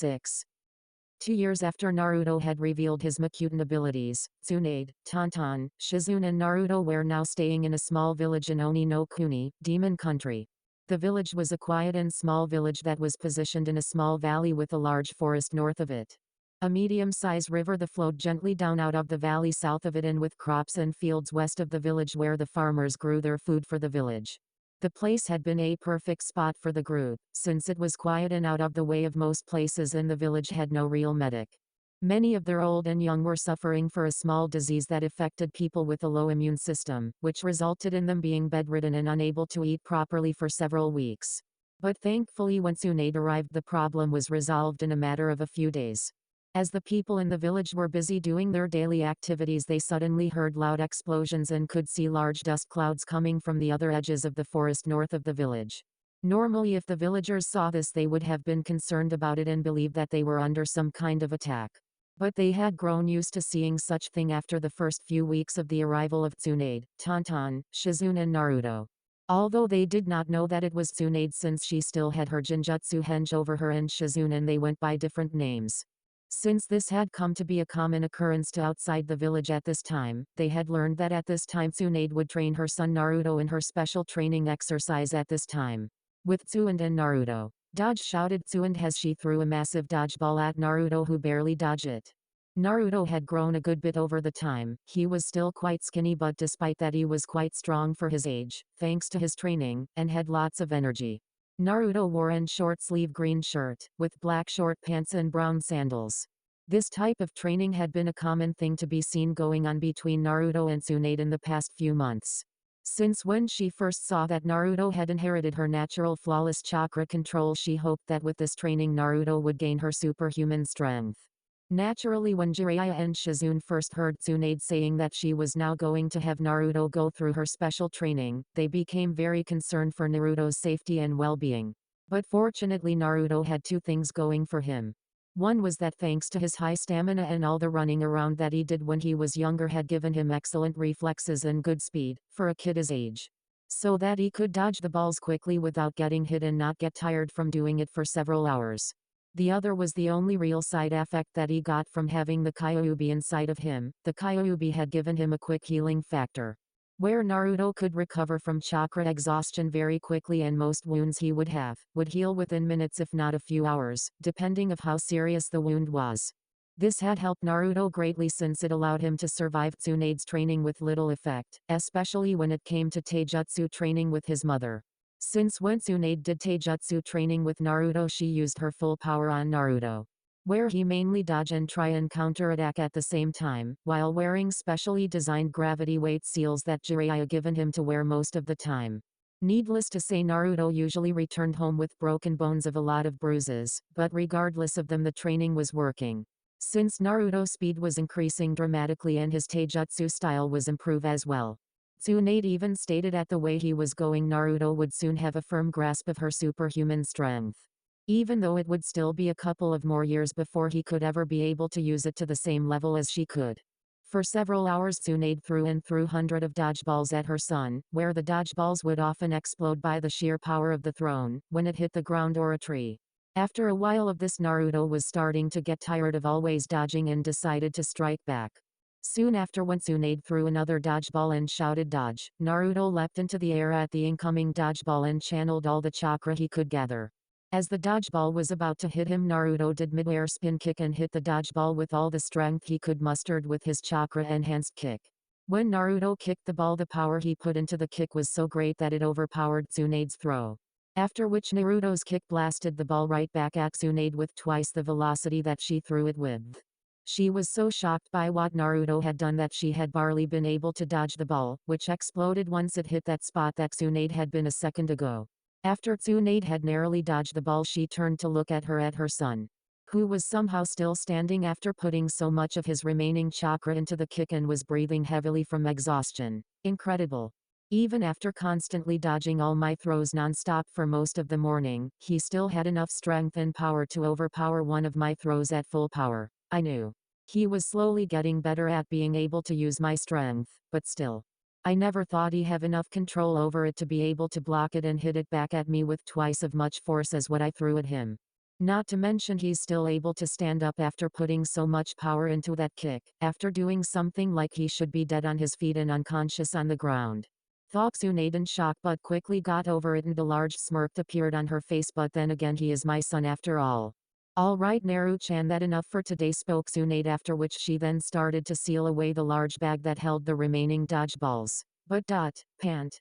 6. 2 years after Naruto had revealed his Makuten abilities, Tsunade, Tauntaun, Shizune and Naruto were now staying in a small village in Oni no Kuni, Demon Country. The village was a quiet and small village that was positioned in a small valley with a large forest north of it. A medium-sized river that flowed gently down out of the valley south of it, and with crops and fields west of the village where the farmers grew their food for the village. The place had been a perfect spot for the group, since it was quiet and out of the way of most places, and the village had no real medic. Many of their old and young were suffering for a small disease that affected people with a low immune system, which resulted in them being bedridden and unable to eat properly for several weeks. But thankfully when Tsunade arrived, the problem was resolved in a matter of a few days. As the people in the village were busy doing their daily activities, they suddenly heard loud explosions and could see large dust clouds coming from the other edges of the forest north of the village. Normally, if the villagers saw this, they would have been concerned about it and believed that they were under some kind of attack. But they had grown used to seeing such thing after the first few weeks of the arrival of Tsunade, Tauntaun, Shizune and Naruto. Although they did not know that it was Tsunade, since she still had her Genjutsu henge over her and Shizune, and they went by different names. Since this had come to be a common occurrence to outside the village at this time, they had learned that at this time Tsunade would train her son Naruto in her special training exercise at this time. With Tsunade and Naruto. Dodge, shouted Tsunade as she threw a massive dodgeball at Naruto, who barely dodged it. Naruto had grown a good bit over the time. He was still quite skinny, but despite that he was quite strong for his age, thanks to his training, and had lots of energy. Naruto wore an short-sleeve green shirt, with black short pants and brown sandals. This type of training had been a common thing to be seen going on between Naruto and Tsunade in the past few months. Since when she first saw that Naruto had inherited her natural flawless chakra control, she hoped that with this training Naruto would gain her superhuman strength. Naturally, when Jiraiya and Shizune first heard Tsunade saying that she was now going to have Naruto go through her special training, they became very concerned for Naruto's safety and well-being. But fortunately Naruto had two things going for him. One was that thanks to his high stamina and all the running around that he did when he was younger had given him excellent reflexes and good speed, for a kid his age. So that he could dodge the balls quickly without getting hit and not get tired from doing it for several hours. The other was the only real side effect that he got from having the Kyuubi inside of him. The Kyuubi had given him a quick healing factor, where Naruto could recover from chakra exhaustion very quickly, and most wounds he would heal within minutes if not a few hours, depending of how serious the wound was. This had helped Naruto greatly, since it allowed him to survive Tsunade's training with little effect, especially when it came to taijutsu training with his mother. Since when Tsunade did taijutsu training with Naruto, she used her full power on Naruto, where he mainly dodge and try and counterattack at the same time, while wearing specially designed gravity weight seals that Jiraiya given him to wear most of the time. Needless to say, Naruto usually returned home with broken bones of a lot of bruises, but regardless of them the training was working. Since Naruto's speed was increasing dramatically and his taijutsu style was improved as well. Tsunade even stated at the way he was going Naruto would soon have a firm grasp of her superhuman strength, even though it would still be a couple of more years before he could ever be able to use it to the same level as she could. For several hours Tsunade threw and threw hundreds of dodgeballs at her son, where the dodgeballs would often explode by the sheer power of the thrown, when it hit the ground or a tree. After a while of this, Naruto was starting to get tired of always dodging and decided to strike back. Soon after, when Tsunade threw another dodgeball and shouted "Dodge," Naruto leapt into the air at the incoming dodgeball and channeled all the chakra he could gather. As the dodgeball was about to hit him, Naruto did mid-air spin kick and hit the dodgeball with all the strength he could mustered with his chakra-enhanced kick. When Naruto kicked the ball, the power he put into the kick was so great that it overpowered Tsunade's throw. After which Naruto's kick blasted the ball right back at Tsunade with twice the velocity that she threw it with. She was so shocked by what Naruto had done that she had barely been able to dodge the ball, which exploded once it hit that spot that Tsunade had been a second ago. After Tsunade had narrowly dodged the ball, she turned to look at her son, who was somehow still standing after putting so much of his remaining chakra into the kick and was breathing heavily from exhaustion. Incredible. Even after constantly dodging all my throws non-stop for most of the morning, he still had enough strength and power to overpower one of my throws at full power. I knew he was slowly getting better at being able to use my strength, but still, I never thought he'd have enough control over it to be able to block it and hit it back at me with twice as much force as what I threw at him. Not to mention he's still able to stand up after putting so much power into that kick, after doing something like he should be dead on his feet and unconscious on the ground. Thought Tsunade in shock but quickly got over it and a large smirk appeared on her face, but then again he is my son after all. Alright Naru-chan, that enough for today, spoke Tsunade, after which she then started to seal away the large bag that held the remaining dodgeballs. But pant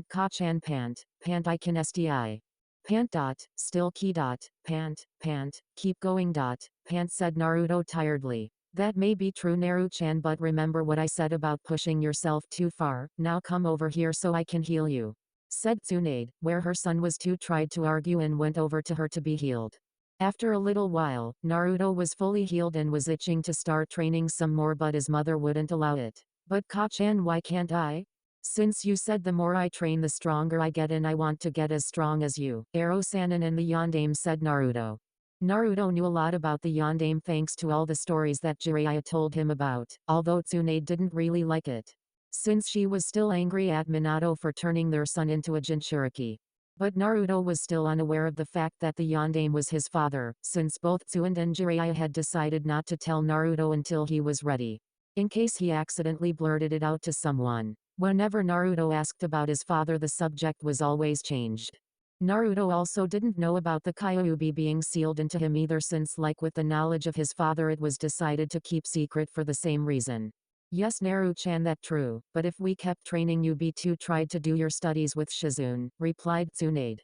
ka-chan pant I can sti. Pant still key pant, keep going pant, said Naruto tiredly. That may be true Naru-chan, but remember what I said about pushing yourself too far. Now come over here so I can heal you, said Tsunade, where her son was too tried to argue and went over to her to be healed. After a little while, Naruto was fully healed and was itching to start training some more, but his mother wouldn't allow it. But Ka-chan, why can't I? Since you said the more I train the stronger I get, and I want to get as strong as you, Ero-sanin and the Yondaime, said Naruto. Naruto knew a lot about the Yondaime thanks to all the stories that Jiraiya told him about, although Tsunade didn't really like it, since she was still angry at Minato for turning their son into a Jinchuriki. But Naruto was still unaware of the fact that the Yondaime was his father, since both Tsunade and Jiraiya had decided not to tell Naruto until he was ready, in case he accidentally blurted it out to someone. Whenever Naruto asked about his father, the subject was always changed. Naruto also didn't know about the Kyuubi being sealed into him either, since like with the knowledge of his father it was decided to keep secret for the same reason. Yes Naru-chan, that true, but if we kept training you be too tried to do your studies with Shizune, replied Tsunade.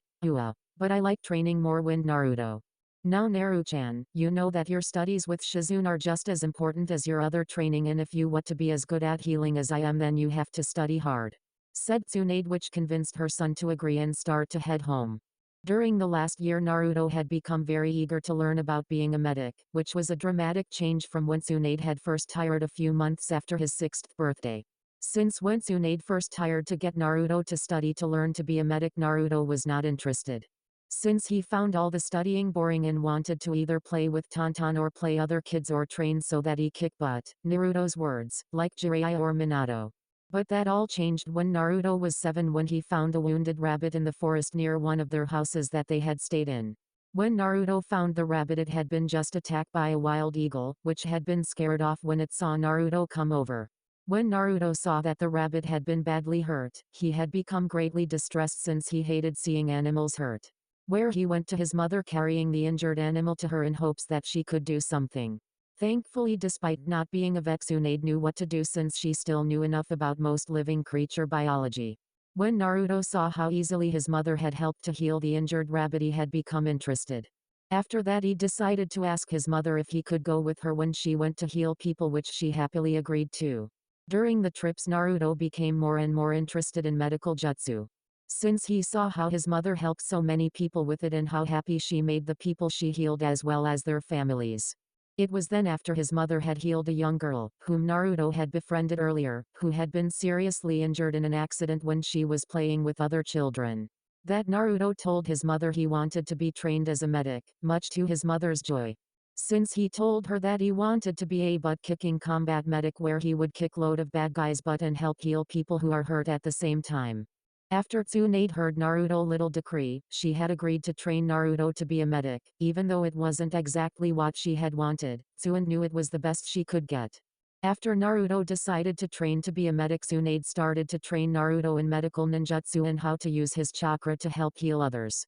But I like training more, wind Naruto. Now Naru-chan, you know that your studies with Shizune are just as important as your other training, and if you want to be as good at healing as I am then you have to study hard, said Tsunade, which convinced her son to agree and start to head home. During the last year Naruto had become very eager to learn about being a medic, which was a dramatic change from when Tsunade had first hired a few months after his 6th birthday. Since when Tsunade first hired to get Naruto to study to learn to be a medic, Naruto was not interested, since he found all the studying boring and wanted to either play with Tonton or play other kids or train so that he kick butt, Naruto's words, like Jiraiya or Minato. But that all changed when Naruto was 7, when he found a wounded rabbit in the forest near one of their houses that they had stayed in. When Naruto found the rabbit, it had been just attacked by a wild eagle, which had been scared off when it saw Naruto come over. When Naruto saw that the rabbit had been badly hurt, he had become greatly distressed since he hated seeing animals hurt. Where he went to his mother carrying the injured animal to her in hopes that she could do something. Thankfully, despite not being a vet, Tsunade knew what to do since she still knew enough about most living creature biology. When Naruto saw how easily his mother had helped to heal the injured rabbit, he had become interested. After that he decided to ask his mother if he could go with her when she went to heal people, which she happily agreed to. During the trips Naruto became more and more interested in medical jutsu, since he saw how his mother helped so many people with it and how happy she made the people she healed as well as their families. It was then after his mother had healed a young girl, whom Naruto had befriended earlier, who had been seriously injured in an accident when she was playing with other children, that Naruto told his mother he wanted to be trained as a medic, much to his mother's joy, since he told her that he wanted to be a butt-kicking combat medic where he would kick load of bad guys' butt and help heal people who are hurt at the same time. After Tsunade heard Naruto's little decree, she had agreed to train Naruto to be a medic, even though it wasn't exactly what she had wanted. Tsunade knew it was the best she could get. After Naruto decided to train to be a medic, Tsunade started to train Naruto in medical ninjutsu and how to use his chakra to help heal others.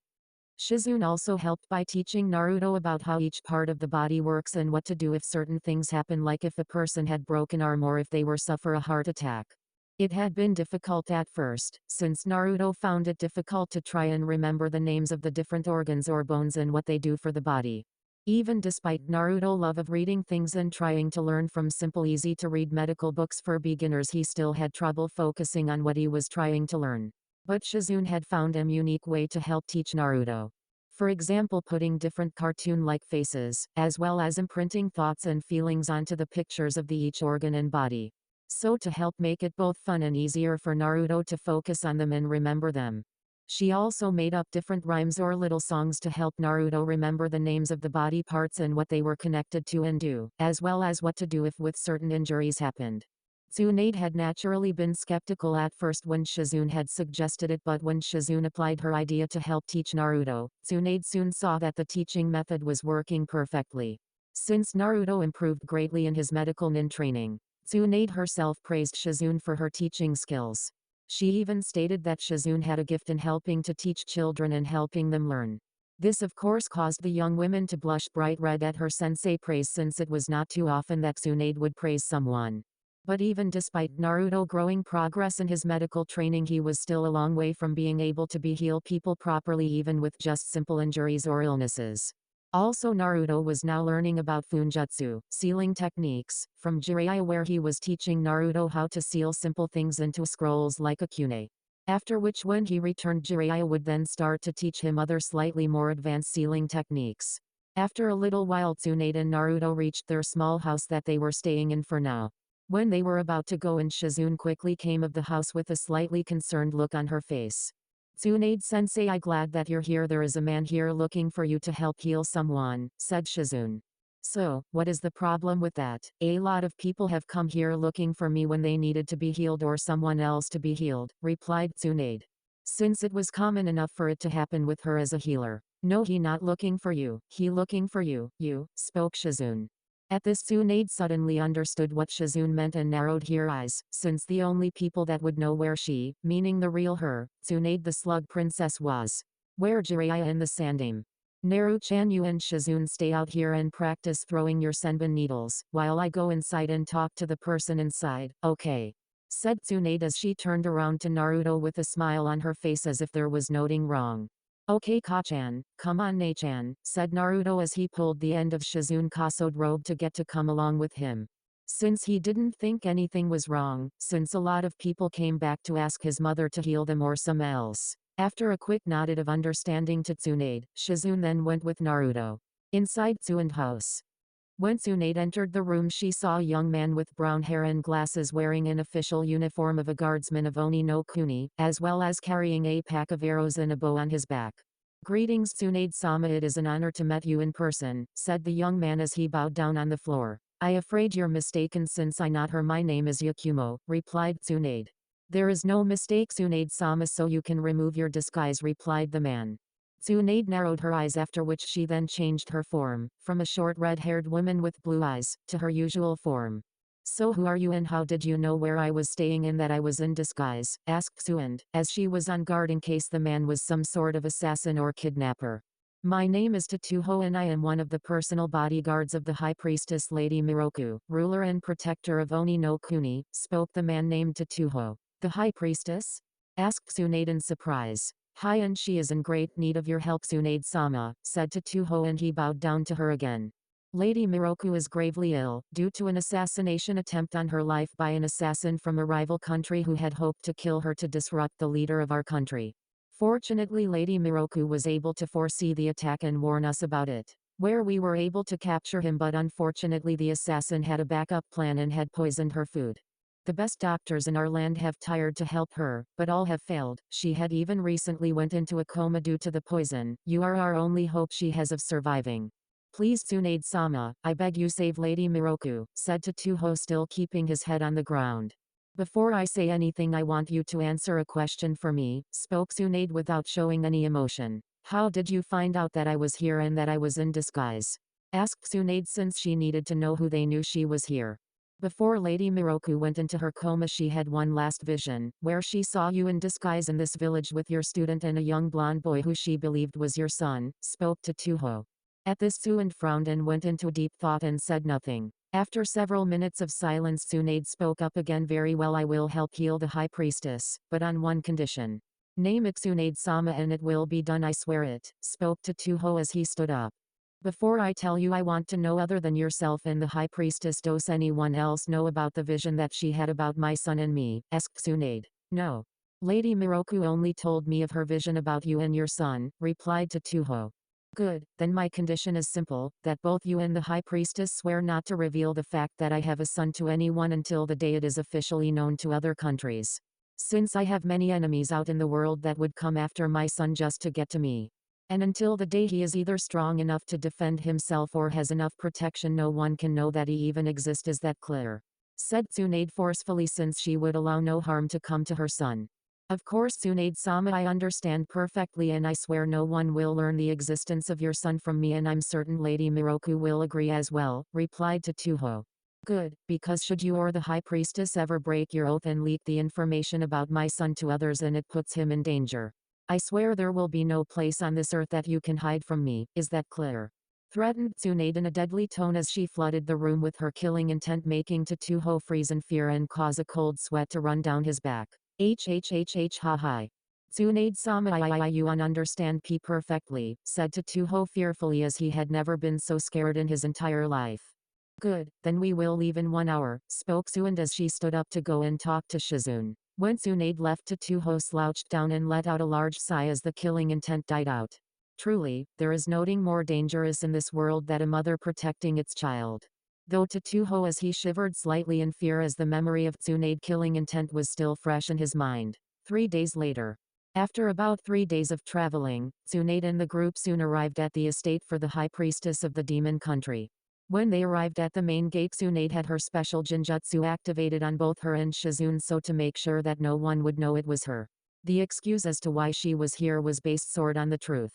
Shizune also helped by teaching Naruto about how each part of the body works and what to do if certain things happen, like if a person had broken arm or if they were suffer a heart attack. It had been difficult at first, since Naruto found it difficult to try and remember the names of the different organs or bones and what they do for the body. Even despite Naruto's love of reading things and trying to learn from simple easy-to-read medical books for beginners, he still had trouble focusing on what he was trying to learn. But Shizune had found a unique way to help teach Naruto. For example, putting different cartoon-like faces, as well as imprinting thoughts and feelings onto the pictures of each organ and body. So to help make it both fun and easier for Naruto to focus on them and remember them. She also made up different rhymes or little songs to help Naruto remember the names of the body parts and what they were connected to and do, as well as what to do if with certain injuries happened. Tsunade had naturally been skeptical at first when Shizune had suggested it, but when Shizune applied her idea to help teach Naruto, Tsunade soon saw that the teaching method was working perfectly. Since Naruto improved greatly in his medical nin training, Tsunade herself praised Shizune for her teaching skills. She even stated that Shizune had a gift in helping to teach children and helping them learn. This of course caused the young women to blush bright red at her sensei praise, since it was not too often that Tsunade would praise someone. But even despite Naruto growing progress in his medical training, he was still a long way from being able to heal people properly, even with just simple injuries or illnesses. Also, Naruto was now learning about Funjutsu, sealing techniques, from Jiraiya, where he was teaching Naruto how to seal simple things into scrolls like a kune. After which, when he returned, Jiraiya would then start to teach him other slightly more advanced sealing techniques. After a little while, Tsunade and Naruto reached their small house that they were staying in for now. When they were about to go in, Shizune quickly came of the house with a slightly concerned look on her face. "Tsunade-sensei, I'm glad that you're here. There is a man here looking for you to help heal someone," said Shizune. "So, what is the problem with that? A lot of people have come here looking for me when they needed to be healed or someone else to be healed," replied Tsunade. Since it was common enough for it to happen with her as a healer. "No, he not looking for you, he looking for you, spoke Shizune. At this, Tsunade suddenly understood what Shizune meant and narrowed her eyes, since the only people that would know where she, meaning the real her, Tsunade the Slug Princess, was. "Where Jiraiya and the Sandame. Naru-chan, you and Shizune stay out here and practice throwing your senbon needles, while I go inside and talk to the person inside, okay?" said Tsunade as she turned around to Naruto with a smile on her face as if there was nothing wrong. "Okay, Ka-chan, come on Ne-chan," said Naruto as he pulled the end of Shizune Kaso's robe to get to come along with him. Since he didn't think anything was wrong, since a lot of people came back to ask his mother to heal them or some else. After a quick nod of understanding to Tsunade, Shizune then went with Naruto inside Tsunade's house. When Tsunade entered the room, she saw a young man with brown hair and glasses wearing an official uniform of a guardsman of Oni no Kuni, as well as carrying a pack of arrows and a bow on his back. "Greetings, Tsunade-sama, it is an honor to meet you in person," said the young man as he bowed down on the floor. "I afraid you're mistaken, since I not her, my name is Yakumo," replied Tsunade. "There is no mistake, Tsunade-sama, so you can remove your disguise," replied the man. Tsunade narrowed her eyes, after which she then changed her form, from a short red-haired woman with blue eyes, to her usual form. "So who are you and how did you know where I was staying and that I was in disguise?" asked Tsunade, as she was on guard in case the man was some sort of assassin or kidnapper. "My name is Tatuho and I am one of the personal bodyguards of the High Priestess Lady Miroku, ruler and protector of Oni no Kuni," spoke the man named Tatuho. "The High Priestess?" asked Tsunade in surprise. "Hi, and she is in great need of your help, Tsunade-sama," said Tatuho, and he bowed down to her again. "Lady Miroku is gravely ill, due to an assassination attempt on her life by an assassin from a rival country who had hoped to kill her to disrupt the leader of our country. Fortunately, Lady Miroku was able to foresee the attack and warn us about it, where we were able to capture him, but unfortunately the assassin had a backup plan and had poisoned her food. The best doctors in our land have tried to help her, but all have failed. She had even recently went into a coma due to the poison. You are our only hope she has of surviving. Please, Tsunade-sama, I beg you save Lady Miroku," said Tatuho, still keeping his head on the ground. "Before I say anything, I want you to answer a question for me," spoke Tsunade without showing any emotion. "How did you find out that I was here and that I was in disguise?" asked Tsunade, since she needed to know who they knew she was here. "Before Lady Miroku went into her coma, she had one last vision, where she saw you in disguise in this village with your student and a young blonde boy who she believed was your son," spoke Tatuho. At this, Tsunade frowned and went into deep thought and said nothing. After several minutes of silence, Tsunade spoke up again. "Very well, I will help heal the High Priestess, but on one condition. Name it, Tsunade-sama, and it will be done, I swear it," spoke Tatuho as he stood up. "Before I tell you, I want to know, other than yourself and the High Priestess, does anyone else know about the vision that she had about my son and me?" asked Tsunade. "No. Lady Miroku only told me of her vision about you and your son," replied Tatuho. "Good, then my condition is simple, that both you and the High Priestess swear not to reveal the fact that I have a son to anyone until the day it is officially known to other countries. Since I have many enemies out in the world that would come after my son just to get to me. And until the day he is either strong enough to defend himself or has enough protection, no one can know that he even exists. Is that clear?" said Tsunade forcefully since she would allow no harm to come to her son. Of course Tsunade-sama, I understand perfectly and I swear no one will learn the existence of your son from me and I'm certain Lady Miroku will agree as well, replied Tetsuho. Good, because should you or the High Priestess ever break your oath and leak the information about my son to others and it puts him in danger, I swear there will be no place on this earth that you can hide from me, is that clear? Threatened Tsunade in a deadly tone as she flooded the room with her killing intent, making Tetsuho freeze in fear and cause a cold sweat to run down his back. HHHH ha hi. Tsunade-sama, you understand P perfectly, said Tetsuho fearfully as he had never been so scared in his entire life. Good, then we will leave in 1 hour, spoke Tsunade as she stood up to go and talk to Shizune. When Tsunade left, Tetsuho slouched down and let out a large sigh as the killing intent died out. Truly, there is nothing more dangerous in this world than a mother protecting its child. Though Tetsuho as he shivered slightly in fear as the memory of Tsunade killing intent was still fresh in his mind. 3 days later. After about 3 days of traveling, Tsunade and the group soon arrived at the estate for the High Priestess of the Demon Country. When they arrived at the main gate, Tsunade had her special Jinjutsu activated on both her and Shizune so to make sure that no one would know it was her. The excuse as to why she was here was based sort on the truth.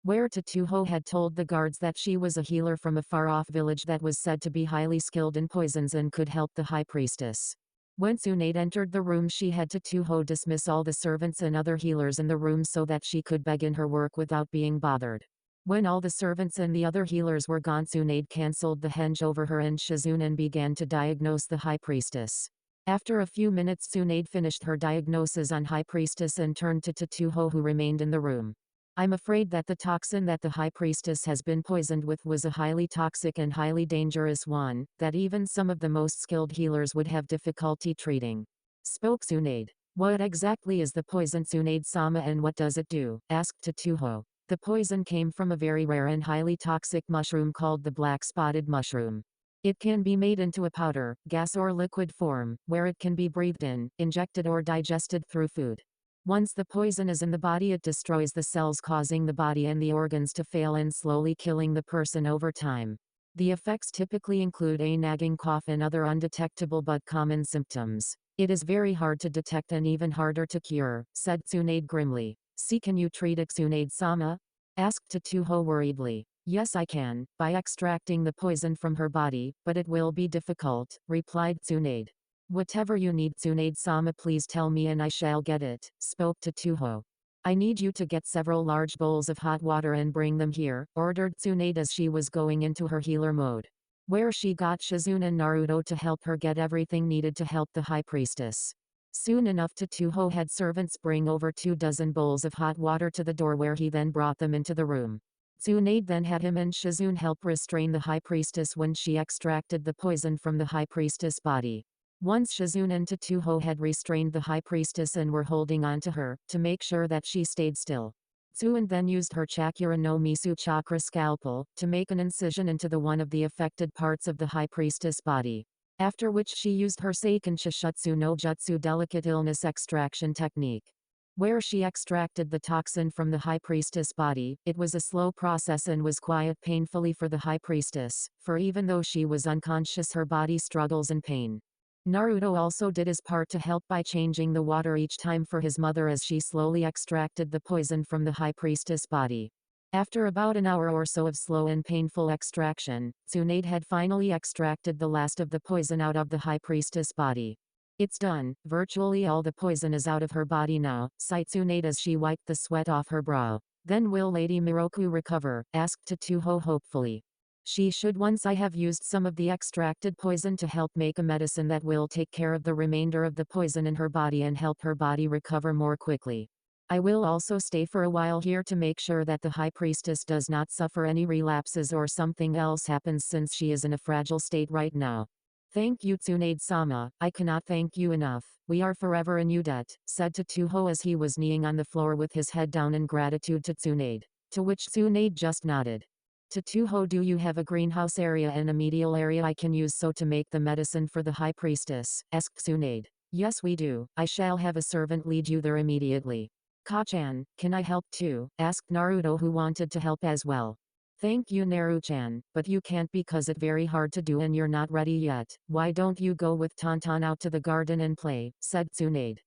Where Tetsuho had told the guards that she was a healer from a far-off village that was said to be highly skilled in poisons and could help the High Priestess. When Tsunade entered the room, she had Tetsuho dismiss all the servants and other healers in the room so that she could begin her work without being bothered. When all the servants and the other healers were gone, Tsunade cancelled the henge over her and Shizune and began to diagnose the High Priestess. After a few minutes, Tsunade finished her diagnosis on High Priestess and turned to Tetsuho, who remained in the room. I'm afraid that the toxin that the High Priestess has been poisoned with was a highly toxic and highly dangerous one, that even some of the most skilled healers would have difficulty treating. Spoke Tsunade. What exactly is the poison, Tsunade-sama, and what does it do? Asked Tetsuho. The poison came from a very rare and highly toxic mushroom called the black spotted mushroom. It can be made into a powder, gas or liquid form, where it can be breathed in, injected or digested through food. Once the poison is in the body, it destroys the cells, causing the body and the organs to fail and slowly killing the person over time. The effects typically include a nagging cough and other undetectable but common symptoms. It is very hard to detect and even harder to cure, said Tsunade grimly. See, can you treat it, Tsunade-sama? Asked Tetsuho worriedly. Yes, I can, by extracting the poison from her body, but it will be difficult, replied Tsunade. Whatever you need, Tsunade-sama, please tell me and I shall get it, spoke Tetsuho. I need you to get several large bowls of hot water and bring them here, ordered Tsunade as she was going into her healer mode. Where she got Shizune and Naruto to help her get everything needed to help the High Priestess. Soon enough, Tetsuho had servants bring over 24 bowls of hot water to the door, where he then brought them into the room. Tsunade then had him and Shizune help restrain the High Priestess when she extracted the poison from the High Priestess' body. Once Shizune and Tetsuho had restrained the High Priestess and were holding on to her, to make sure that she stayed still, Tsunade then used her Chakra no Misu chakra scalpel, to make an incision into the one of the affected parts of the High Priestess' body. After which she used her Seiken Shishutsu no Jutsu delicate illness extraction technique. Where she extracted the toxin from the High Priestess' body, it was a slow process and was quite painfully for the High Priestess, for even though she was unconscious, her body struggles in pain. Naruto also did his part to help by changing the water each time for his mother as she slowly extracted the poison from the High Priestess' body. After about an hour or so of slow and painful extraction, Tsunade had finally extracted the last of the poison out of the High Priestess' body. It's done, virtually all the poison is out of her body now, sighed Tsunade as she wiped the sweat off her brow. Then will Lady Miroku recover? Asked Tetsuho hopefully. She should, once I have used some of the extracted poison to help make a medicine that will take care of the remainder of the poison in her body and help her body recover more quickly. I will also stay for a while here to make sure that the High Priestess does not suffer any relapses or something else happens, since she is in a fragile state right now. Thank you, Tsunade-sama, I cannot thank you enough. We are forever in your debt, said Tetsuho as he was kneeling on the floor with his head down in gratitude to Tsunade. To which Tsunade just nodded. Tetsuho, do you have a greenhouse area and a medial area I can use so to make the medicine for the High Priestess? Asked Tsunade. Yes, we do. I shall have a servant lead you there immediately. Ka-chan, can I help too? Asked Naruto, who wanted to help as well. Thank you Naru-chan, but you can't because it's very hard to do and you're not ready yet. Why don't you go with Tonton out to the garden and play, said Tsunade.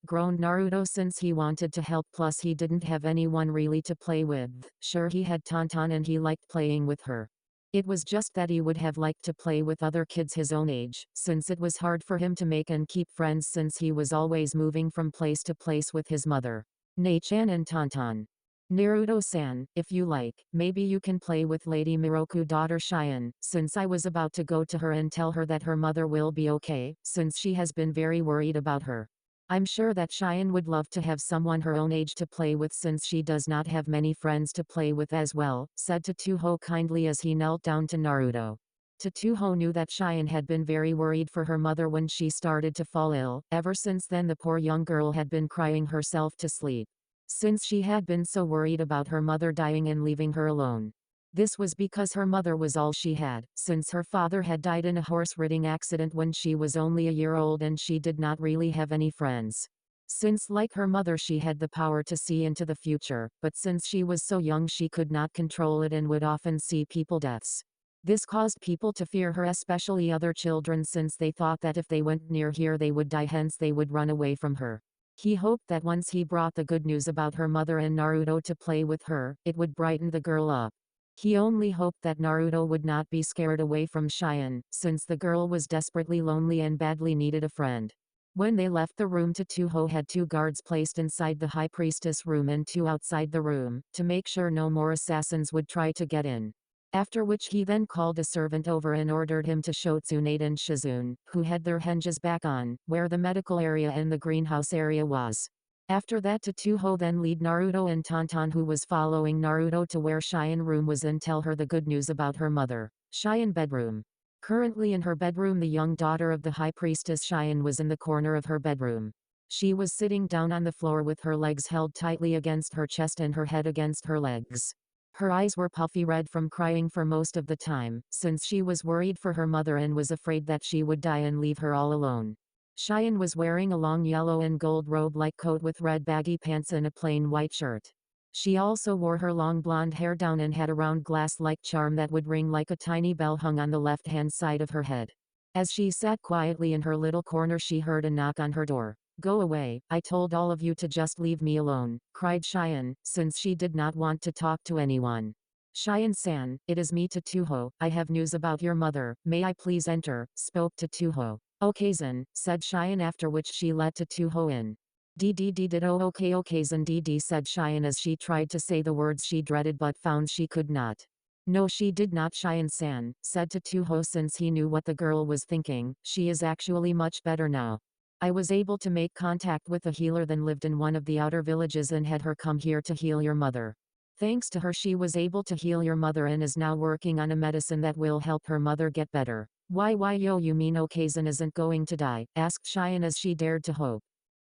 Groaned Naruto since he wanted to help plus he didn't have anyone really to play with. Sure he had Tonton and he liked playing with her. It was just that he would have liked to play with other kids his own age, since it was hard for him to make and keep friends since he was always moving from place to place with his mother, Nei-chan and Tonton. Naruto-san, if you like, maybe you can play with Lady Miroku daughter Cheyenne, since I was about to go to her and tell her that her mother will be okay, since she has been very worried about her. I'm sure that Cheyenne would love to have someone her own age to play with since she does not have many friends to play with as well, said Tsuho kindly as he knelt down to Naruto. Tsuho knew that Cheyenne had been very worried for her mother when she started to fall ill. Ever since then the poor young girl had been crying herself to sleep, since she had been so worried about her mother dying and leaving her alone. This was because her mother was all she had, since her father had died in a horse-riding accident when she was only a year old and she did not really have any friends. Since like her mother she had the power to see into the future, but since she was so young she could not control it and would often see people deaths. This caused people to fear her, especially other children, since they thought that if they went near her they would die, hence they would run away from her. He hoped that once he brought the good news about her mother and Naruto to play with her, it would brighten the girl up. He only hoped that Naruto would not be scared away from Cheyenne, since the girl was desperately lonely and badly needed a friend. When they left the room, Tsuho had 2 guards placed inside the high priestess room and 2 outside the room, to make sure no more assassins would try to get in. After which he then called a servant over and ordered him to show Tsunade and Shizune, who had their henges back on, where the medical area and the greenhouse area was. After that Tsuho then lead Naruto and Tonton, who was following Naruto, to where Cheyenne room was and tell her the good news about her mother. Cheyenne bedroom. Currently in her bedroom the young daughter of the high priestess Cheyenne was in the corner of her bedroom. She was sitting down on the floor with her legs held tightly against her chest and her head against her legs. Her eyes were puffy red from crying for most of the time, since she was worried for her mother and was afraid that she would die and leave her all alone. Cheyenne was wearing a long yellow and gold robe-like coat with red baggy pants and a plain white shirt. She also wore her long blonde hair down and had a round glass-like charm that would ring like a tiny bell hung on the left-hand side of her head. As she sat quietly in her little corner she heard a knock on her door. "Go away, I told all of you to just leave me alone," cried Cheyenne, since she did not want to talk to anyone. "Cheyenne-san, it is me Tsuho, I have news about your mother, may I please enter," spoke Tsuho. "Okay-san," said Cheyenne, after which she let Tsuho in. Okay-okay-san said Cheyenne as she tried to say the words she dreaded but found she could not. "No she did not Cheyenne-san," said Tsuho since he knew what the girl was thinking, "she is actually much better now. I was able to make contact with a healer that lived in one of the outer villages and had her come here to heal your mother. Thanks to her she was able to heal your mother and is now working on a medicine that will help her mother get better." Why yo, you mean Okazen isn't going to die?" asked Cheyenne as she dared to hope.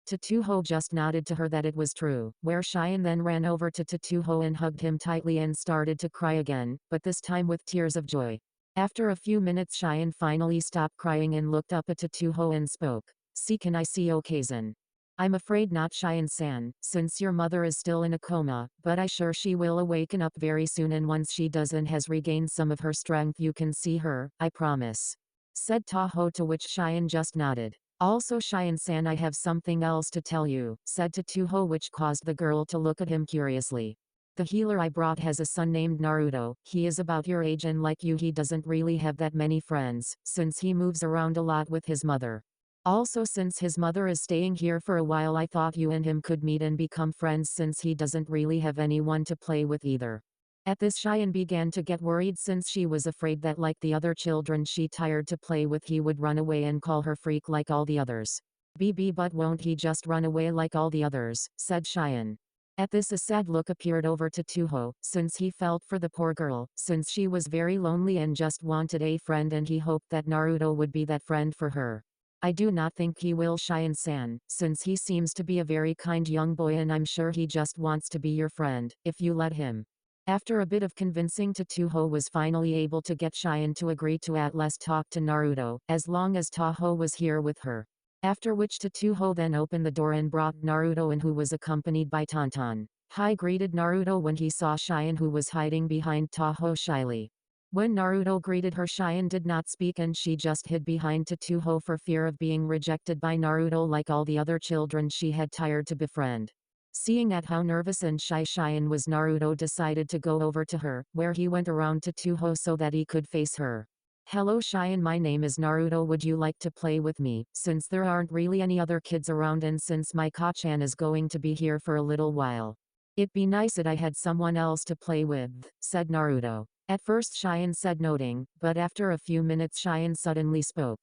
Tsuho just nodded to her that it was true, where Cheyenne then ran over to Tsuho and hugged him tightly and started to cry again, but this time with tears of joy. After a few minutes Cheyenne finally stopped crying and looked up at Tsuho and spoke. "See, can I see Okazen?" "I'm afraid not Cheyenne-san, since your mother is still in a coma, but I sure she will awaken up very soon and once she does and has regained some of her strength you can see her, I promise," said Taho, to which Cheyenne just nodded. "Also Cheyenne-san, I have something else to tell you," said Tsuho, which caused the girl to look at him curiously. "The healer I brought has a son named Naruto. He is about your age and like you he doesn't really have that many friends, since he moves around a lot with his mother. Also since his mother is staying here for a while I thought you and him could meet and become friends since he doesn't really have anyone to play with either." At this Cheyenne began to get worried since she was afraid that like the other children she tired to play with he would run away and call her freak like all the others. But won't he just run away like all the others," said Cheyenne. At this a sad look appeared over Tsuho, since he felt for the poor girl, since she was very lonely and just wanted a friend and he hoped that Naruto would be that friend for her. "I do not think he will Cheyenne-san, since he seems to be a very kind young boy and I'm sure he just wants to be your friend, if you let him." After a bit of convincing Tsuho was finally able to get Cheyenne to agree to at least talk to Naruto, as long as Taho was here with her. After which Tsuho then opened the door and brought Naruto in who was accompanied by Tonton. Hi greeted Naruto when he saw Cheyenne who was hiding behind Taho shyly. When Naruto greeted her, Cheyenne did not speak and she just hid behind Tsuho for fear of being rejected by Naruto like all the other children she had tired to befriend. Seeing at how nervous and shy Cheyenne was, Naruto decided to go over to her, where he went around Tsuho so that he could face her. Hello Cheyenne, my name is Naruto, would you like to play with me, since there aren't really any other kids around and since my Ka-chan is going to be here for a little while. It'd be nice if I had someone else to play with, said Naruto. At first Cheyenne said nothing, but after a few minutes Cheyenne suddenly spoke.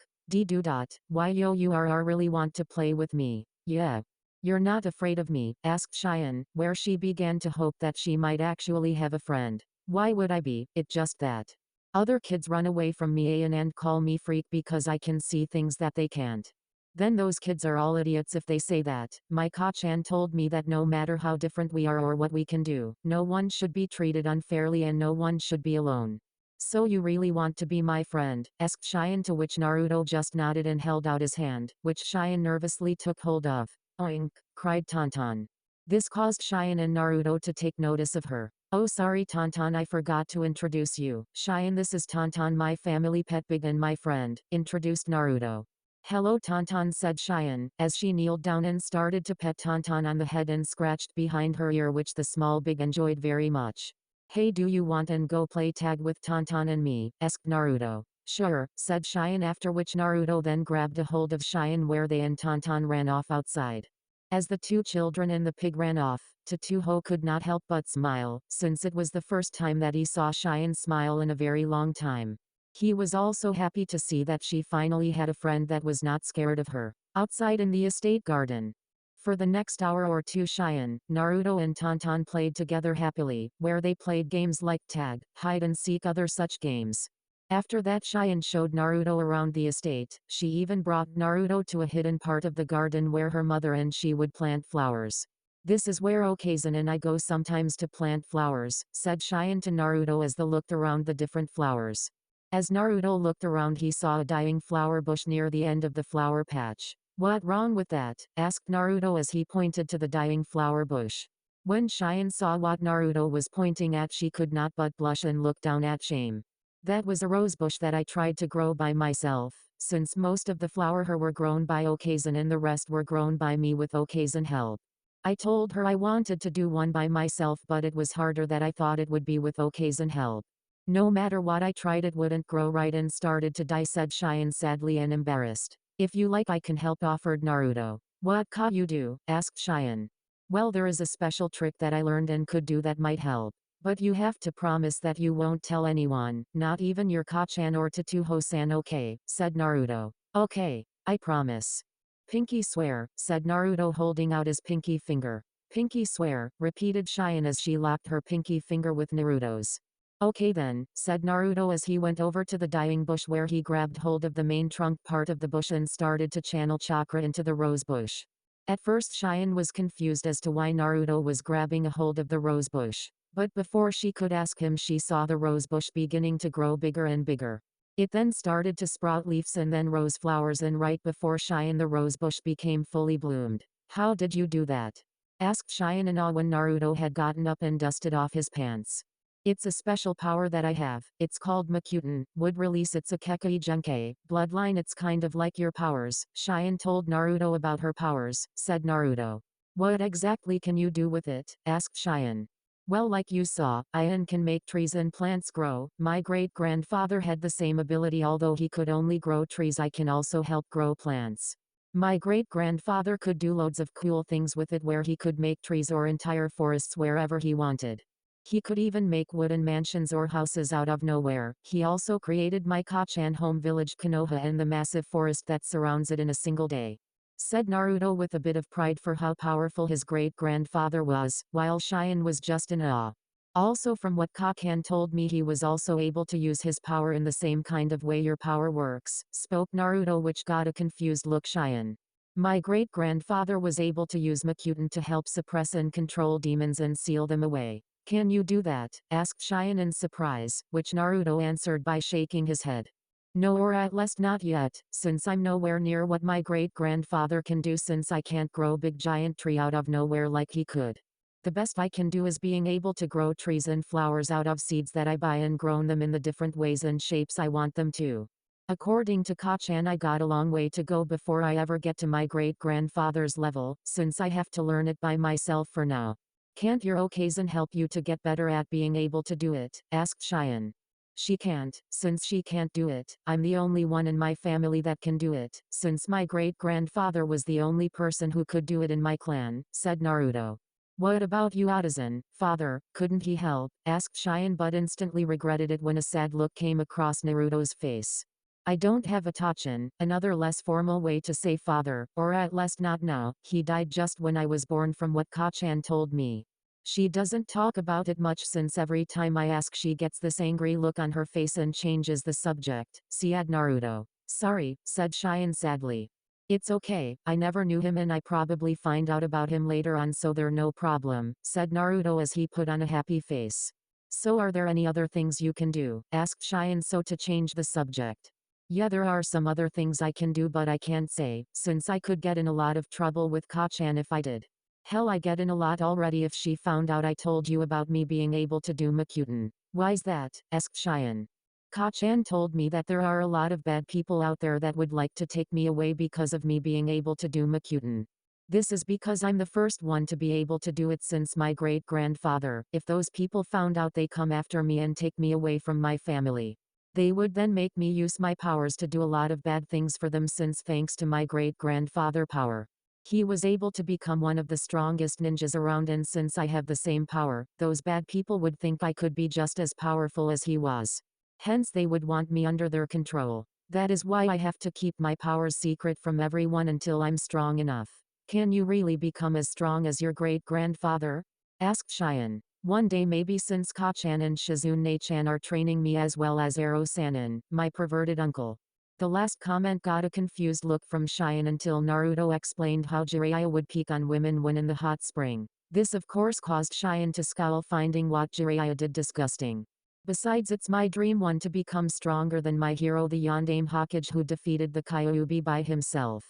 Why yo you are really want to play with me? Yeah. You're not afraid of me? Asked Cheyenne, where she began to hope that she might actually have a friend. Why would I be? It just that other kids run away from me and call me freak because I can see things that they can't. Then those kids are all idiots if they say that. My Ka-chan told me that no matter how different we are or what we can do, no one should be treated unfairly and no one should be alone. So you really want to be my friend? Asked Cheyenne, to which Naruto just nodded and held out his hand, which Cheyenne nervously took hold of. Oink! Cried Tauntaun. This caused Cheyenne and Naruto to take notice of her. Oh sorry Tauntaun, I forgot to introduce you. Cheyenne, this is Tauntaun, my family pet Big and my friend, introduced Naruto. Hello Tauntaun, said Cheyenne, as she kneeled down and started to pet Tauntaun on the head and scratched behind her ear, which the small Big enjoyed very much. Hey, do you want and go play tag with Tauntaun and me? Asked Naruto. Sure, said Cheyenne, after which Naruto then grabbed a hold of Cheyenne where they and Tauntaun ran off outside. As the two children and the pig ran off, Tsuho could not help but smile, since it was the first time that he saw Cheyenne smile in a very long time. He was also happy to see that she finally had a friend that was not scared of her. Outside in the estate garden. For the next hour or two Cheyenne, Naruto and Tauntaun played together happily, where they played games like tag, hide and seek, other such games. After that Cheyenne showed Naruto around the estate. She even brought Naruto to a hidden part of the garden where her mother and she would plant flowers. This is where Okazen and I go sometimes to plant flowers, said Cheyenne to Naruto as they looked around the different flowers. As Naruto looked around, he saw a dying flower bush near the end of the flower patch. What wrong with that? Asked Naruto as he pointed to the dying flower bush. When Cheyenne saw what Naruto was pointing at, she could not but blush and look down at shame. That was a rose bush that I tried to grow by myself, since most of the flower were grown by Okazen and the rest were grown by me with Okazen help. I told her I wanted to do one by myself, but it was harder than I thought it would be with Okazen help. No matter what I tried, it wouldn't grow right and started to die, said Cheyenne sadly and embarrassed. If you like I can help, offered Naruto. What can you do? Asked Cheyenne. Well, there is a special trick that I learned and could do that might help. But you have to promise that you won't tell anyone, not even your Ka-chan or Tsuho-san, okay? Said Naruto. Okay, I promise. Pinky swear, said Naruto holding out his pinky finger. Pinky swear, repeated Cheyenne as she locked her pinky finger with Naruto's. Okay then, said Naruto as he went over to the dying bush where he grabbed hold of the main trunk part of the bush and started to channel chakra into the rose bush. At first Cheyenne was confused as to why Naruto was grabbing a hold of the rose bush. But before she could ask him, she saw the rose bush beginning to grow bigger and bigger. It then started to sprout leaves and then rose flowers, and right before Cheyenne the rose bush became fully bloomed. How did you do that? Asked Cheyenne in awe when Naruto had gotten up and dusted off his pants. It's a special power that I have. It's called Makuten, would release its Akekai Genkei bloodline. It's kind of like your powers. Cheyenne told Naruto about her powers, said Naruto. What exactly can you do with it? Asked Cheyenne. Well, like you saw, I can make trees and plants grow. My great-grandfather had the same ability, although he could only grow trees. I can also help grow plants. My great-grandfather could do loads of cool things with it, where he could make trees or entire forests wherever he wanted. He could even make wooden mansions or houses out of nowhere. He also created my Ka-chan home village Konoha and the massive forest that surrounds it in a single day. Said Naruto with a bit of pride for how powerful his great-grandfather was, while Cheyenne was just in awe. Also, from what Ka-chan told me, he was also able to use his power in the same kind of way your power works, spoke Naruto, which got a confused look. Cheyenne. My great-grandfather was able to use Makuten to help suppress and control demons and seal them away. Can you do that? Asked Cheyenne in surprise, which Naruto answered by shaking his head. No, or at least not yet, since I'm nowhere near what my great-grandfather can do, since I can't grow big giant tree out of nowhere like he could. The best I can do is being able to grow trees and flowers out of seeds that I buy and grown them in the different ways and shapes I want them to. According to Kachan, I got a long way to go before I ever get to my great-grandfather's level, since I have to learn it by myself for now. Can't your Okazan help you to get better at being able to do it? Asked Cheyenne. She can't. Since she can't do it, I'm the only one in my family that can do it, since my great-grandfather was the only person who could do it in my clan, said Naruto. What about you, Otazan, father, couldn't he help? Asked Cheyenne, but instantly regretted it when a sad look came across Naruto's face. I don't have a Tachan, another less formal way to say father, or at least not now. He died just when I was born from what Kachan told me. She doesn't talk about it much since every time I ask she gets this angry look on her face and changes the subject, said Naruto. Sorry, said Cheyenne sadly. It's okay, I never knew him and I probably find out about him later on, so there no problem, said Naruto as he put on a happy face. So are there any other things you can do? Asked Cheyenne so to change the subject. Yeah, there are some other things I can do, but I can't say, since I could get in a lot of trouble with Kachan if I did. Hell, I get in a lot already if she found out I told you about me being able to do Makuton. Why's that? Asked Cheyenne. Kachan told me that there are a lot of bad people out there that would like to take me away because of me being able to do Makuton. This is because I'm the first one to be able to do it since my great-grandfather. If those people found out, they come after me and take me away from my family. They would then make me use my powers to do a lot of bad things for them, since thanks to my great-grandfather power, he was able to become one of the strongest ninjas around, and since I have the same power, those bad people would think I could be just as powerful as he was. Hence they would want me under their control. That is why I have to keep my powers secret from everyone until I'm strong enough. Can you really become as strong as your great-grandfather? Asked Cheyenne. One day maybe, since Kachan and Shizune-chan are training me as well as Ero-sanin, my perverted uncle. The last comment got a confused look from Cheyenne until Naruto explained how Jiraiya would peek on women when in the hot spring. This of course caused Cheyenne to scowl, finding what Jiraiya did disgusting. Besides, it's my dream one to become stronger than my hero the Yondaime Hokage who defeated the Kyuubi by himself.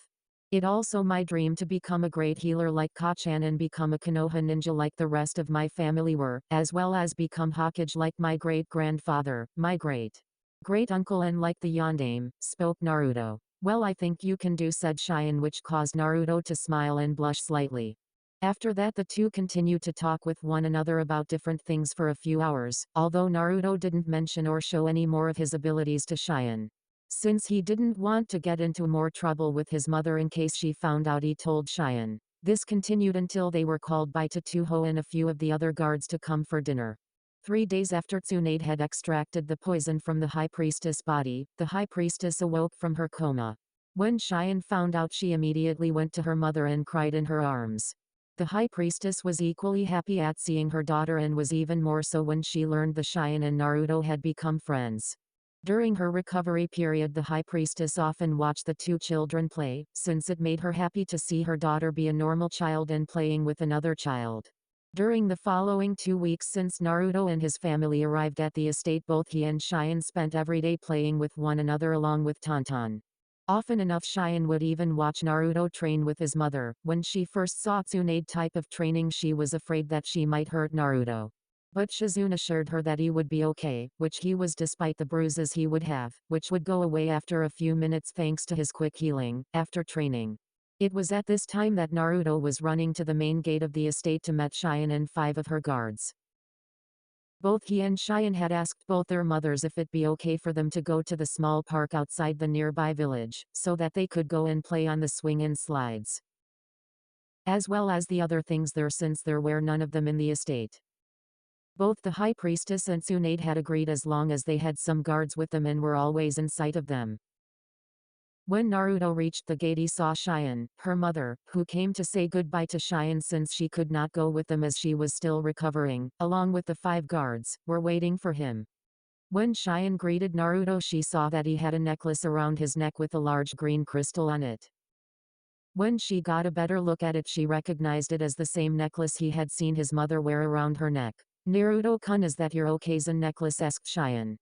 It also my dream to become a great healer like Kachan and become a Konoha ninja like the rest of my family were, as well as become Hokage like my great-grandfather, my great-uncle, and like the Yondaime, spoke Naruto. Well, I think you can do, said Cheyenne, which caused Naruto to smile and blush slightly. After that the two continued to talk with one another about different things for a few hours, although Naruto didn't mention or show any more of his abilities to Cheyenne. Since he didn't want to get into more trouble with his mother in case she found out, he told Cheyenne. This continued until they were called by Tatuho and a few of the other guards to come for dinner. 3 days after Tsunade had extracted the poison from the high priestess' body, the high priestess awoke from her coma. When Cheyenne found out, she immediately went to her mother and cried in her arms. The high priestess was equally happy at seeing her daughter, and was even more so when she learned the Cheyenne and Naruto had become friends. During her recovery period, the high priestess often watched the two children play, since it made her happy to see her daughter be a normal child and playing with another child. During the following 2 weeks since Naruto and his family arrived at the estate, both he and Cheyenne spent every day playing with one another along with Tonton. Often enough Cheyenne would even watch Naruto train with his mother. When she first saw Tsunade type of training, she was afraid that she might hurt Naruto. But Shizune assured her that he would be okay, which he was despite the bruises he would have, which would go away after a few minutes thanks to his quick healing, after training. It was at this time that Naruto was running to the main gate of the estate to meet Cheyenne and 5 of her guards. Both he and Cheyenne had asked both their mothers if it'd be okay for them to go to the small park outside the nearby village, so that they could go and play on the swing and slides, as well as the other things there, since there were none of them in the estate. Both the high priestess and Tsunade had agreed, as long as they had some guards with them and were always in sight of them. When Naruto reached the gate, he saw Cheyenne, her mother, who came to say goodbye to Cheyenne since she could not go with them as she was still recovering, along with the 5 guards, were waiting for him. When Cheyenne greeted Naruto, she saw that he had a necklace around his neck with a large green crystal on it. When she got a better look at it, she recognized it as the same necklace he had seen his mother wear around her neck. Naruto-kun, is that your Okazan necklace? Asked Cheyenne.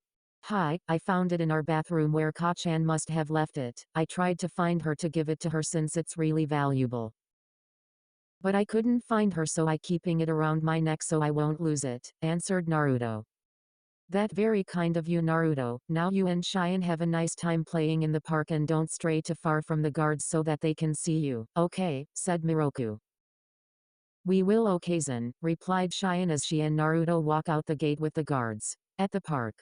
Hi, I found it in our bathroom where Kachan must have left it. I tried to find her to give it to her since it's really valuable. But I couldn't find her, so I keeping it around my neck so I won't lose it, answered Naruto. That very kind of you, Naruto. Now you and Cheyenne have a nice time playing in the park and don't stray too far from the guards so that they can see you. Okay, said Miroku. We will, Okazen, replied Cheyenne as she and Naruto walk out the gate with the guards. At the park.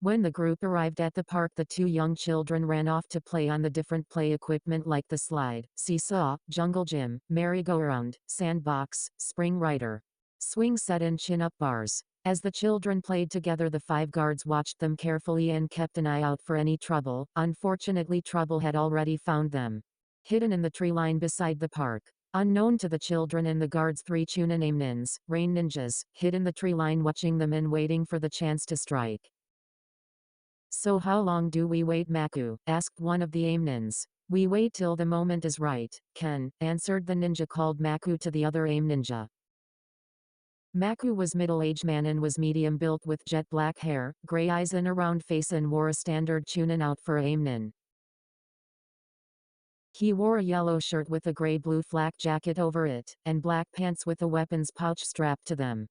When the group arrived at the park, the two young children ran off to play on the different play equipment like the slide, seesaw, jungle gym, merry-go-round, sandbox, spring rider, swing set and chin-up bars. As the children played together, the five guards watched them carefully and kept an eye out for any trouble. Unfortunately, trouble had already found them. Hidden in the tree line beside the park. Unknown to the children and the guards, three Tsunade ninjas, rain ninjas, hid in the tree line watching them and waiting for the chance to strike. So how long do we wait, Maku? Asked one of the nins. We wait till the moment is right, Ken, answered the ninja called Maku to the other ninja. Maku was middle-aged man and was medium built with jet black hair, gray eyes and a round face and wore a standard Chunin out for a nin. He wore a yellow shirt with a gray-blue flak jacket over it, and black pants with a weapons pouch strapped to them.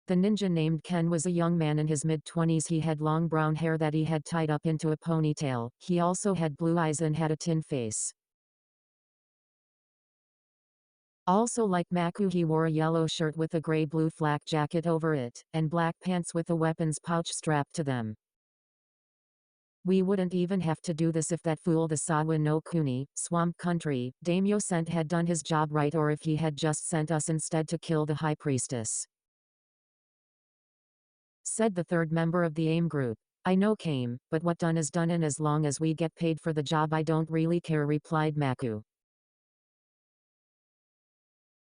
The ninja named Ken was a young man in his mid-20s. He had long brown hair that he had tied up into a ponytail. He also had blue eyes and had a tin face. Also like Maku, he wore a yellow shirt with a gray-blue flak jacket over it, and black pants with a weapons pouch strapped to them. We wouldn't even have to do this if that fool the Sawa no Kuni, Swamp Country, Daimyo sent had done his job right, or if he had just sent us instead to kill the High Priestess, said the third member of the AIM group. I know, Kame, but what done is done, and as long as we get paid for the job I don't really care, replied Maku.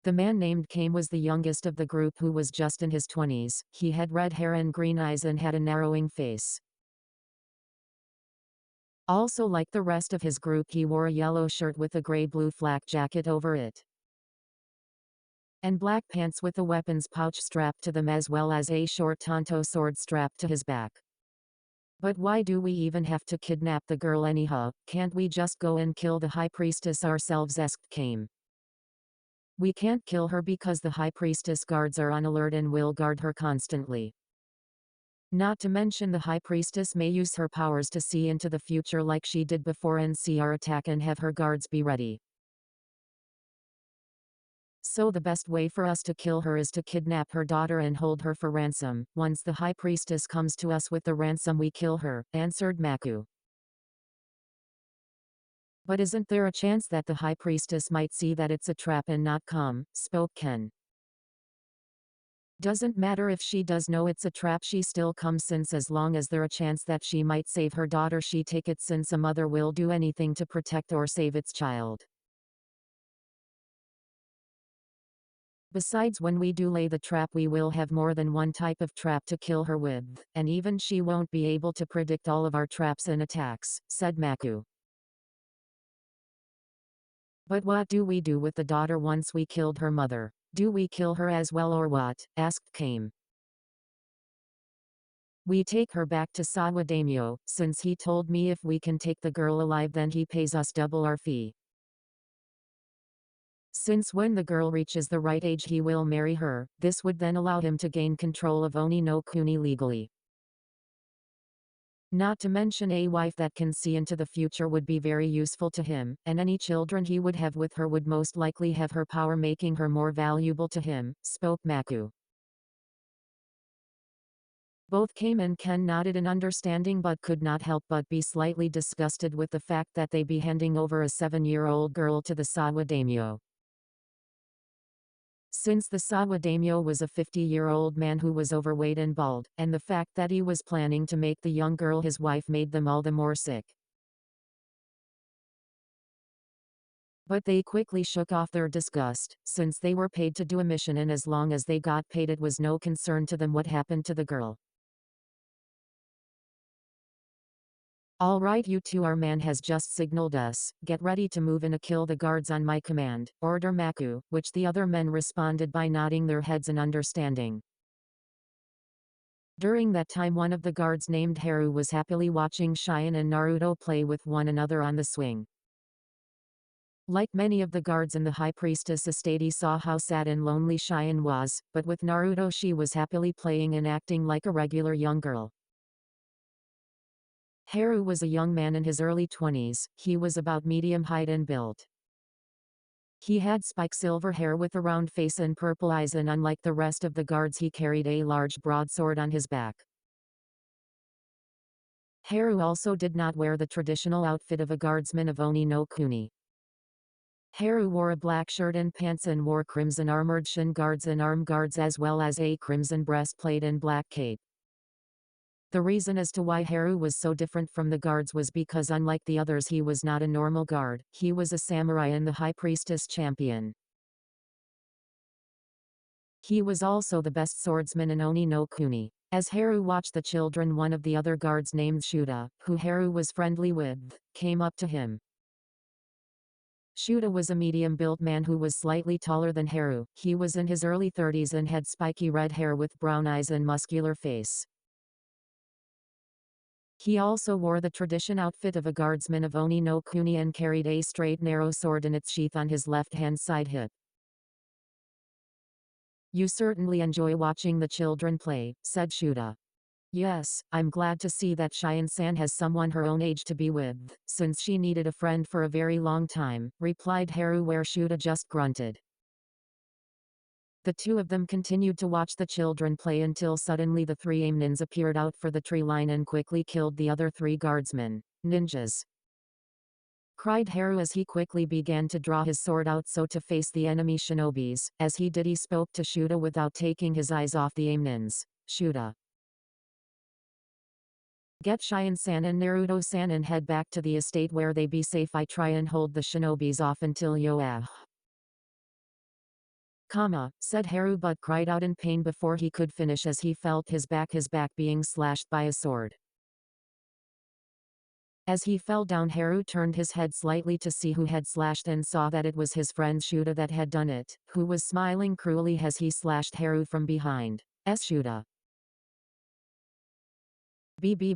The man named Kame was the youngest of the group, who was just in his 20s. He had red hair and green eyes and had a narrowing face. Also like the rest of his group, he wore a yellow shirt with a gray-blue flak jacket over it, and black pants with a weapons pouch strapped to them, as well as a short tanto sword strapped to his back. But why do we even have to kidnap the girl anyhow? Can't we just go and kill the High Priestess ourselves? Asked Kame. We can't kill her because the High Priestess guards are on alert and will guard her constantly. Not to mention the High Priestess may use her powers to see into the future like she did before and see our attack and have her guards be ready. So the best way for us to kill her is to kidnap her daughter and hold her for ransom. Once the High Priestess comes to us with the ransom, we kill her, answered Maku. But isn't there a chance that the High Priestess might see that it's a trap and not come? Spoke Ken. Doesn't matter if she does know it's a trap, she still comes, since as long as there a chance that she might save her daughter, she take it, since a mother will do anything to protect or save its child. Besides, when we do lay the trap, we will have more than one type of trap to kill her with, and even she won't be able to predict all of our traps and attacks, said Maku. But what do we do with the daughter once we killed her mother? Do we kill her as well or what? Asked Kame. We take her back to Sawa Daimyo, since he told me if we can take the girl alive then he pays us double our fee. Since when the girl reaches the right age he will marry her, this would then allow him to gain control of Oni no Kuni legally. Not to mention a wife that can see into the future would be very useful to him, and any children he would have with her would most likely have her power, making her more valuable to him, spoke Maku. Both Kame and Ken nodded in understanding, but could not help but be slightly disgusted with the fact that they be handing over a 7-year-old girl to the Sawa Daimyo. Since the Sawa Daimyo was a 50-year-old man who was overweight and bald, and the fact that he was planning to make the young girl his wife made them all the more sick. But they quickly shook off their disgust, since they were paid to do a mission, and as long as they got paid it was no concern to them what happened to the girl. All right, you two, our man has just signaled us. Get ready to move in and kill the guards on my command, order Maku, which the other men responded by nodding their heads in understanding. During that time, one of the guards named Haru was happily watching Cheyenne and Naruto play with one another on the swing. Like many of the guards in the High Priestess estate, he saw how sad and lonely Cheyenne was, but with Naruto she was happily playing and acting like a regular young girl. Haru was a young man in his early 20s, he was about medium height and built. He had spike silver hair with a round face and purple eyes, and unlike the rest of the guards he carried a large broadsword on his back. Haru also did not wear the traditional outfit of a guardsman of Oni no Kuni. Haru wore a black shirt and pants and wore crimson armored shin guards and arm guards as well as a crimson breastplate and black cape. The reason as to why Haru was so different from the guards was because unlike the others he was not a normal guard, he was a samurai and the High Priestess champion. He was also the best swordsman in Oni no Kuni. As Haru watched the children, one of the other guards named Shuta, who Haru was friendly with, came up to him. Shuta was a medium-built man who was slightly taller than Haru. He was in his early 30s and had spiky red hair with brown eyes and muscular face. He also wore the tradition outfit of a guardsman of Oni no Kuni and carried a straight narrow sword in its sheath on his left-hand side hip. "You certainly enjoy watching the children play," said Shuta. "Yes, I'm glad to see that Cheyenne-san has someone her own age to be with, since she needed a friend for a very long time," replied Haru, where Shuta just grunted. The two of them continued to watch the children play until suddenly the three Amnins appeared out for the tree line and quickly killed the other three guardsmen. "Ninjas!" cried Haru as he quickly began to draw his sword out so to face the enemy shinobis. As he did, he spoke to Shuta without taking his eyes off the Amnins. "Shuta, get Cheyenne-san and Naruto-san and head back to the estate where they be safe. I try and hold the shinobis off until Yoah." Said Haru, but cried out in pain before he could finish as he felt his back being slashed by a sword. As he fell down, Haru turned his head slightly to see who had slashed and saw that it was his friend Shuta that had done it, who was smiling cruelly as he slashed Haru from behind. Shuta.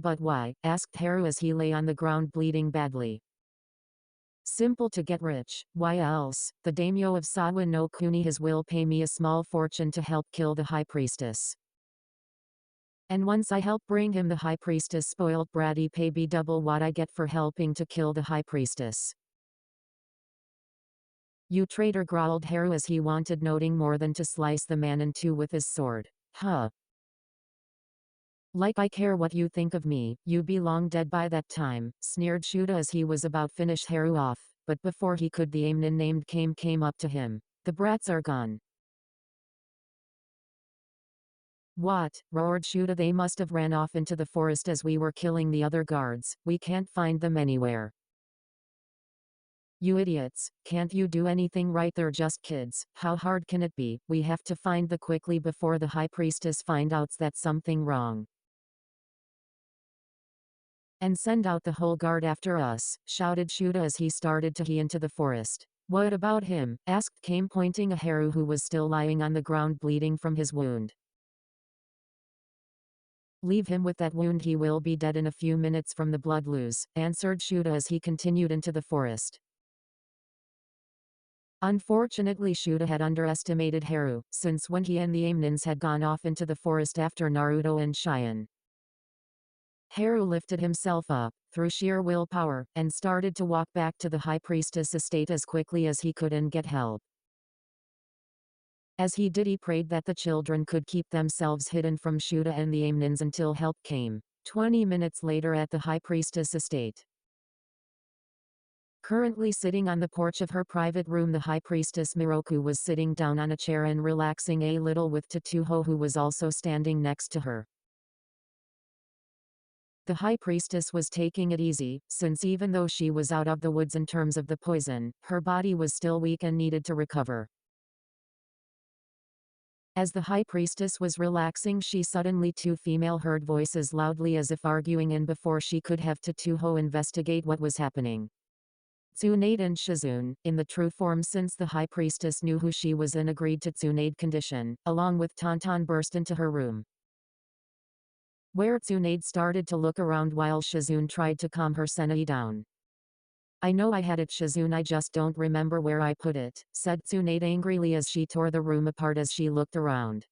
But why?" asked Haru as he lay on the ground bleeding badly. "Simple, to get rich. Why else? The daimyo of Sawa no Kuni his will pay me a small fortune to help kill the High Priestess. And once I help bring him the High Priestess, spoiled bratty pay be double what I get for helping to kill the High Priestess." "You traitor," growled Haru as he wanted nothing more than to slice the man in two with his sword. "Huh. Like I care what you think of me, you be long dead by that time," sneered Shuta as he was about finish Haru off, but before he could, the Amnin named came up to him. "The brats are gone." "What?" roared Shuta. "They must have ran off into the forest as we were killing the other guards. We can't find them anywhere." "You idiots, can't you do anything right? They're just kids. How hard can it be? We have to find them quickly before the High Priestess finds out that something wrong. And send out the whole guard after us," shouted Shuta as he started to head into the forest. "What about him?" asked Kame, pointing at Haru who was still lying on the ground bleeding from his wound. "Leave him with that wound, he will be dead in a few minutes from the blood loss," answered Shuta as he continued into the forest. Unfortunately, Shuta had underestimated Haru, since when he and the Amnins had gone off into the forest after Naruto and Cheyenne, Haru lifted himself up, through sheer willpower, and started to walk back to the High Priestess estate as quickly as he could and get help. As he did, he prayed that the children could keep themselves hidden from Shuta and the Amnins until help came. 20 minutes later at the High Priestess estate. Currently sitting on the porch of her private room, the High Priestess Miroku was sitting down on a chair and relaxing a little with Tetsuho, who was also standing next to her. The High Priestess was taking it easy, since even though she was out of the woods in terms of the poison, her body was still weak and needed to recover. As the High Priestess was relaxing, she suddenly two female heard voices loudly as if arguing, and before she could have Tetsuho investigate what was happening. Tsunade and Shizune, in the true form, since the High Priestess knew who she was and agreed to Tsunade condition, along with Tonton, burst into her room, where Tsunade started to look around while Shizune tried to calm her Senai down. I know I had it, Shizune, I just don't remember where I put it, said Tsunade angrily as she tore the room apart as she looked around.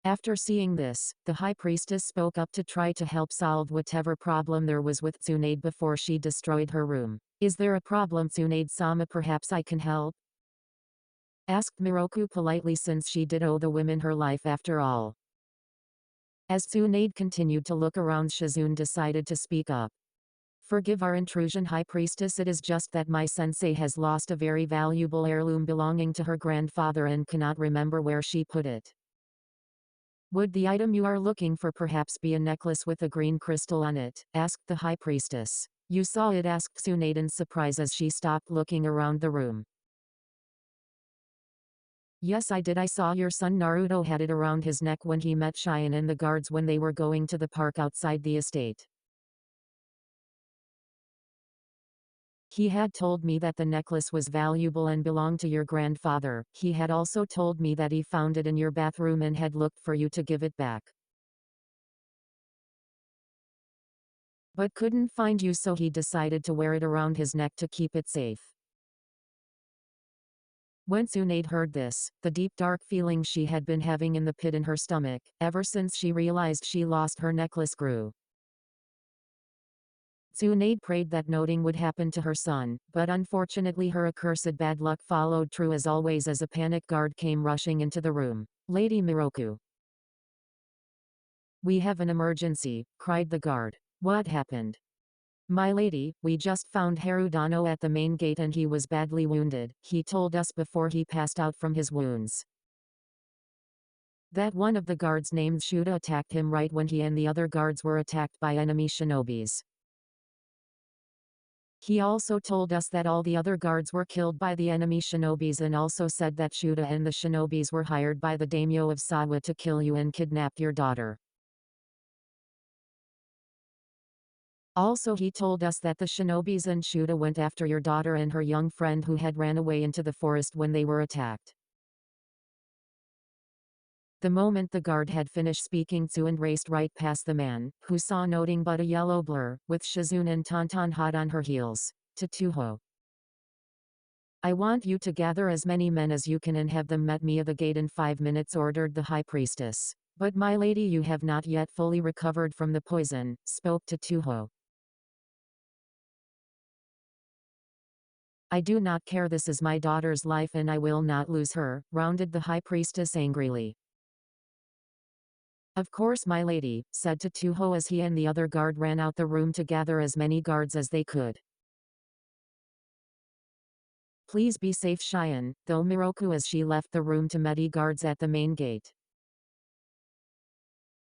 After seeing this, the high priestess spoke up to try to help solve whatever problem there was with Tsunade before she destroyed her room. Is there a problem, Tsunade-sama? Perhaps I can help? Asked Miroku politely, since she did owe the women her life after all. As Tsunade continued to look around, Shizune decided to speak up. Forgive our intrusion, High Priestess, it is just that my sensei has lost a very valuable heirloom belonging to her grandfather and cannot remember where she put it. Would the item you are looking for perhaps be a necklace with a green crystal on it? Asked the High Priestess. You saw it? Asked Tsunade in surprise as she stopped looking around the room. Yes, I did. I saw your son Naruto had it around his neck when he met Cheyenne and the guards when they were going to the park outside the estate. He had told me that the necklace was valuable and belonged to your grandfather. He had also told me that he found it in your bathroom and had looked for you to give it back, but couldn't find you, so he decided to wear it around his neck to keep it safe. When Tsunade heard this, the deep dark feeling she had been having in the pit in her stomach, ever since she realized she lost her necklace, grew. Tsunade prayed that nothing would happen to her son, but unfortunately her accursed bad luck followed true as always as a panic guard came rushing into the room. Lady Miroku. We have an emergency, cried the guard. What happened? My lady, we just found Harudano at the main gate and he was badly wounded. He told us before he passed out from his wounds that one of the guards named Shuda attacked him right when he and the other guards were attacked by enemy shinobis. He also told us that all the other guards were killed by the enemy shinobis and also said that Shuda and the shinobis were hired by the daimyo of Sawa to kill you and kidnap your daughter. Also he told us that the shinobis and Shuda went after your daughter and her young friend who had ran away into the forest when they were attacked. The moment the guard had finished speaking, Tsunade raced right past the man, who saw nothing but a yellow blur, with Shizune and Tonton hot on her heels, to Tuho. I want you to gather as many men as you can and have them meet me at the gate in 5 minutes, ordered the high priestess. But my lady, you have not yet fully recovered from the poison, spoke to Tuho. I do not care, this is my daughter's life and I will not lose her, rounded the high priestess angrily. Of course, my lady, said Tuho as he and the other guard ran out the room to gather as many guards as they could. Please be safe, Cheyenne, though Miroku as she left the room to meet guards at the main gate.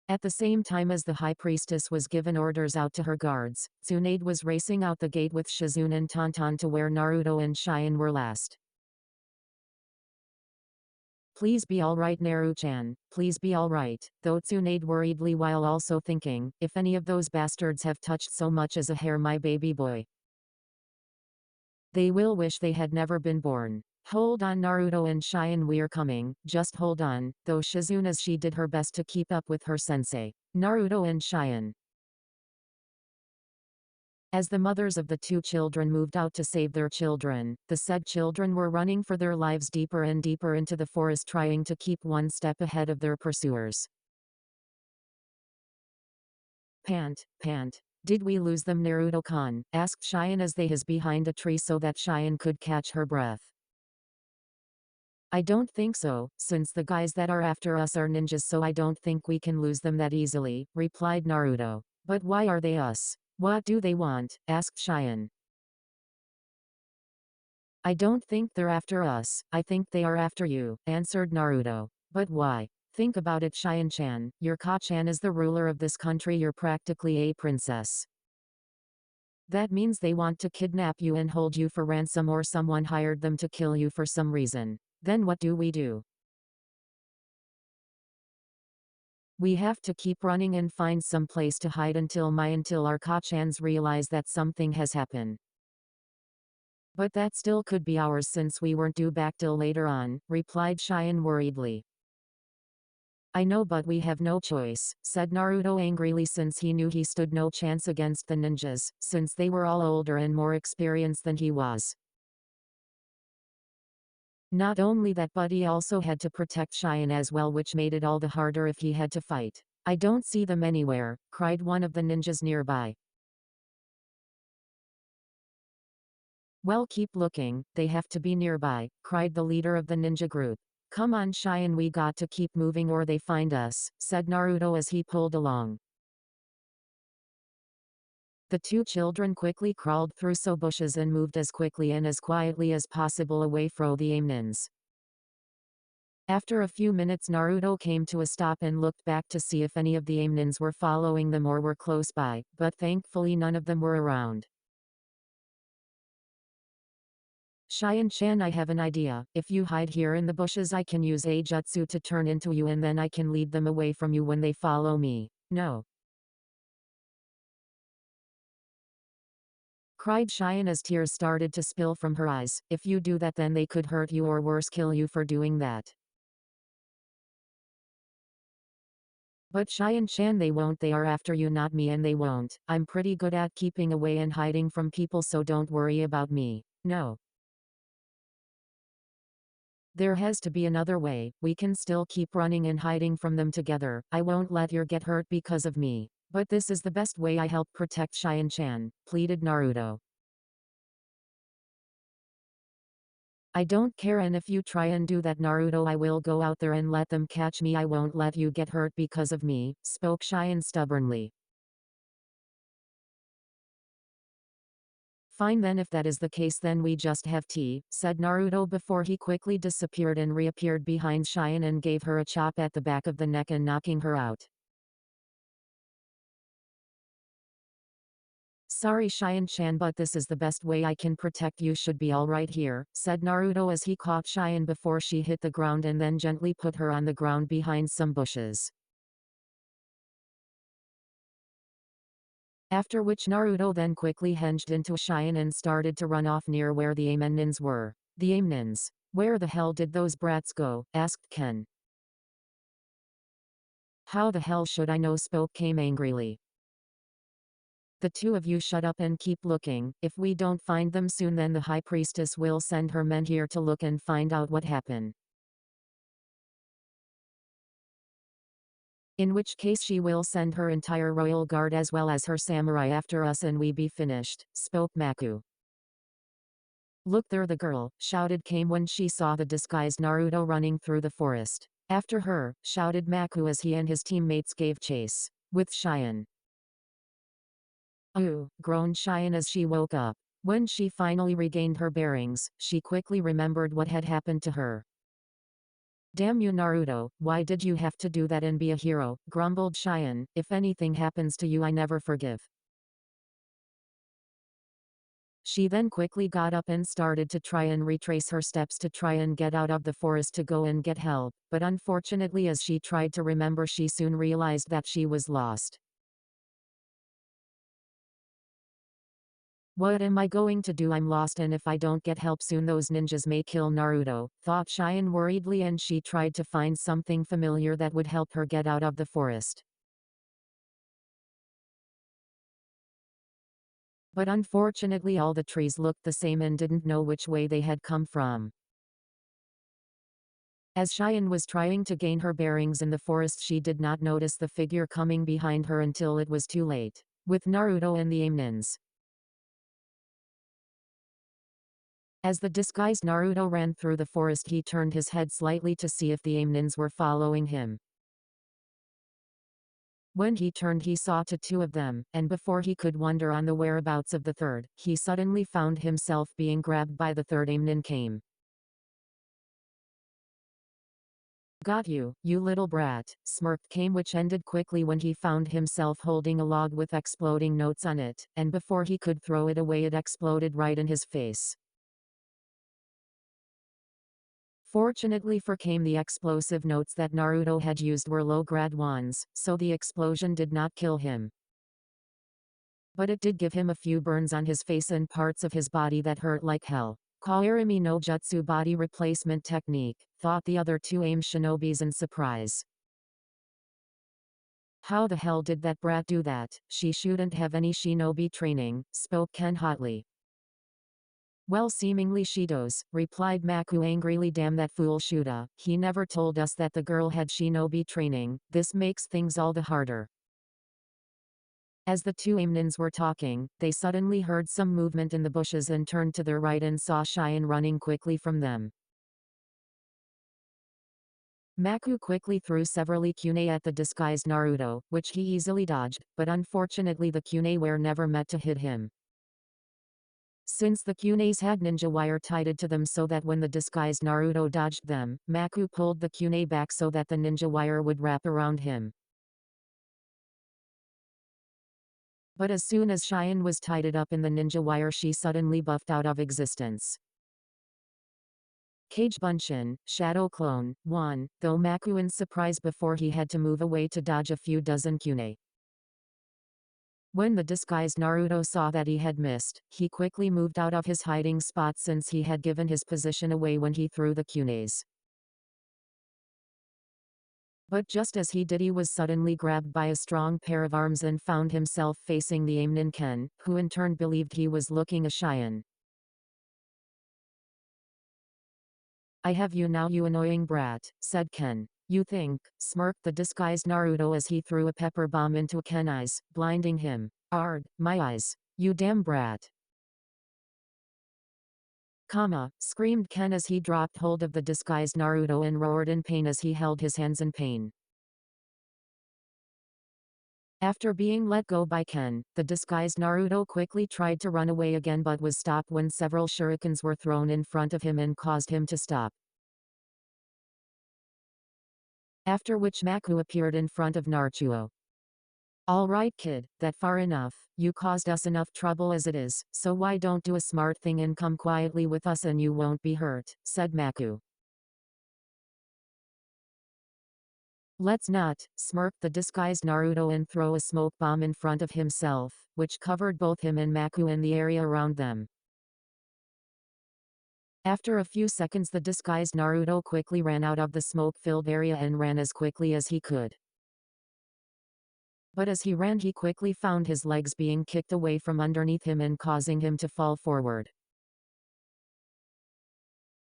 At the same time as the high priestess was given orders out to her guards, Tsunade was racing out the gate with Shizune and Tonton to where Naruto and Cheyenne were last. Please be alright, Naru-chan, please be alright, though Tsunade worriedly while also thinking, if any of those bastards have touched so much as a hair my baby boy, they will wish they had never been born. Hold on, Naruto and Cheyenne, we're coming, just hold on, though Shizune as she did her best to keep up with her sensei. Naruto and Cheyenne. As the mothers of the two children moved out to save their children, the said children were running for their lives deeper and deeper into the forest, trying to keep one step ahead of their pursuers. Pant. Did we lose them, Naruto-kun? Asked Cheyenne as they hid behind a tree so that Cheyenne could catch her breath. I don't think so, since the guys that are after us are ninjas, so I don't think we can lose them that easily, replied Naruto. But why are they us? What do they want? Asked Cheyenne. I don't think they're after us, I think they are after you, answered Naruto. But why? Think about it, Cheyenne-chan, your Ka-chan is the ruler of this country, you're practically a princess. That means they want to kidnap you and hold you for ransom, or someone hired them to kill you for some reason. Then what do we do? We have to keep running and find some place to hide until our Ka-chans realize that something has happened. But that still could be hours since we weren't due back till later on, replied Cheyenne worriedly. I know, but we have no choice, said Naruto angrily, since he knew he stood no chance against the ninjas, since they were all older and more experienced than he was. Not only that, but he also had to protect Cheyenne as well, which made it all the harder if he had to fight. I don't see them anywhere, cried one of the ninjas nearby. Well, keep looking, they have to be nearby, cried the leader of the ninja group. Come on Cheyenne, we got to keep moving or they find us, said Naruto as he pulled along. The two children quickly crawled through some bushes and moved as quickly and as quietly as possible away from the ninjas. After a few minutes, Naruto came to a stop and looked back to see if any of the ninjas were following them or were close by, but thankfully none of them were around. Cheyenne-chan, I have an idea. If you hide here in the bushes, I can use a jutsu to turn into you and then I can lead them away from you when they follow me. No, cried Cheyenne as tears started to spill from her eyes. If you do that, then they could hurt you or worse, kill you for doing that. But Cheyenne-chan, they won't. They are after you, not me, and they won't. I'm pretty good at keeping away and hiding from people, so don't worry about me. No. There has to be another way. We can still keep running and hiding from them together. I won't let you get hurt because of me. But this is the best way I help protect Cheyenne-chan, pleaded Naruto. I don't care, and if you try and do that, Naruto, I will go out there and let them catch me. I won't let you get hurt because of me, spoke Cheyenne stubbornly. Fine then, if that is the case, then we just have tea, said Naruto before he quickly disappeared and reappeared behind Cheyenne and gave her a chop at the back of the neck and knocking her out. Sorry Cheyenne-chan, but this is the best way I can protect you. Should be alright here, said Naruto as he caught Cheyenne before she hit the ground and then gently put her on the ground behind some bushes. After which Naruto then quickly hinged into Cheyenne and started to run off near where the ninjas were. The ninjas? Where the hell did those brats go? Asked Ken. How the hell should I know? Spoke Kame angrily. The two of you shut up and keep looking. If we don't find them soon, then the high priestess will send her men here to look and find out what happened. In which case she will send her entire royal guard as well as her samurai after us and we be finished, spoke Maku. Look there, the girl, shouted Kame when she saw the disguised Naruto running through the forest. After her, shouted Maku as he and his teammates gave chase. With Cheyenne. Ooh, groaned Cheyenne as she woke up. When she finally regained her bearings, she quickly remembered what had happened to her. Damn you Naruto, why did you have to do that and be a hero, grumbled Cheyenne. If anything happens to you, I never forgive. She then quickly got up and started to try and retrace her steps to try and get out of the forest to go and get help, but unfortunately as she tried to remember, she soon realized that she was lost. What am I going to do? I'm lost, and if I don't get help soon those ninjas may kill Naruto, thought Cheyenne worriedly, and she tried to find something familiar that would help her get out of the forest. But unfortunately all the trees looked the same and didn't know which way they had come from. As Cheyenne was trying to gain her bearings in the forest, she did not notice the figure coming behind her until it was too late. With Naruto and the ninjas. As the disguised Naruto ran through the forest, he turned his head slightly to see if the ninjas were following him. When he turned, he saw two of them, and before he could wonder on the whereabouts of the third, he suddenly found himself being grabbed by the third ninja Kame. Got you, you little brat, smirked Kame, which ended quickly when he found himself holding a log with exploding notes on it, and before he could throw it away it exploded right in his face. Fortunately for Kame, the explosive notes that Naruto had used were low-grade ones, so the explosion did not kill him. But it did give him a few burns on his face and parts of his body that hurt like hell. Kairimi no Jutsu body replacement technique, thought the other two aim shinobis in surprise. How the hell did that brat do that? She shouldn't have any shinobi training, spoke Ken hotly. Well, seemingly she does, replied Maku angrily. Damn that fool Shuda, he never told us that the girl had shinobi training, this makes things all the harder. As the two Amnins were talking, they suddenly heard some movement in the bushes and turned to their right and saw Cheyenne running quickly from them. Maku quickly threw several kyune at the disguised Naruto, which he easily dodged, but unfortunately the kyune were never meant to hit him. Since the kyunes had ninja wire tied to them so that when the disguised Naruto dodged them, Maku pulled the kyune back so that the ninja wire would wrap around him. But as soon as Cheyenne was tied up in the ninja wire, she suddenly buffed out of existence. Kage Bunshin, Shadow Clone, 1, though Maku in surprise before he had to move away to dodge a few dozen kyune. When the disguised Naruto saw that he had missed, he quickly moved out of his hiding spot since he had given his position away when he threw the kyunes. But just as he did, he was suddenly grabbed by a strong pair of arms and found himself facing the Amnin Ken, who in turn believed he was looking a Cheyenne. I have you now, you annoying brat, said Ken. You think, smirked the disguised Naruto as he threw a pepper bomb into Ken's eyes, blinding him. Ard, my eyes. You damn brat. Screamed Ken as he dropped hold of the disguised Naruto and roared in pain as he held his hands in pain. After being let go by Ken, the disguised Naruto quickly tried to run away again but was stopped when several shurikens were thrown in front of him and caused him to stop. After which Maku appeared in front of Naruto. Alright kid, that far enough, you caused us enough trouble as it is, so why don't do a smart thing and come quietly with us and you won't be hurt, said Maku. Let's not, smirked the disguised Naruto and throw a smoke bomb in front of himself, which covered both him and Maku and the area around them. After a few seconds the disguised Naruto quickly ran out of the smoke-filled area and ran as quickly as he could. But as he ran he quickly found his legs being kicked away from underneath him and causing him to fall forward.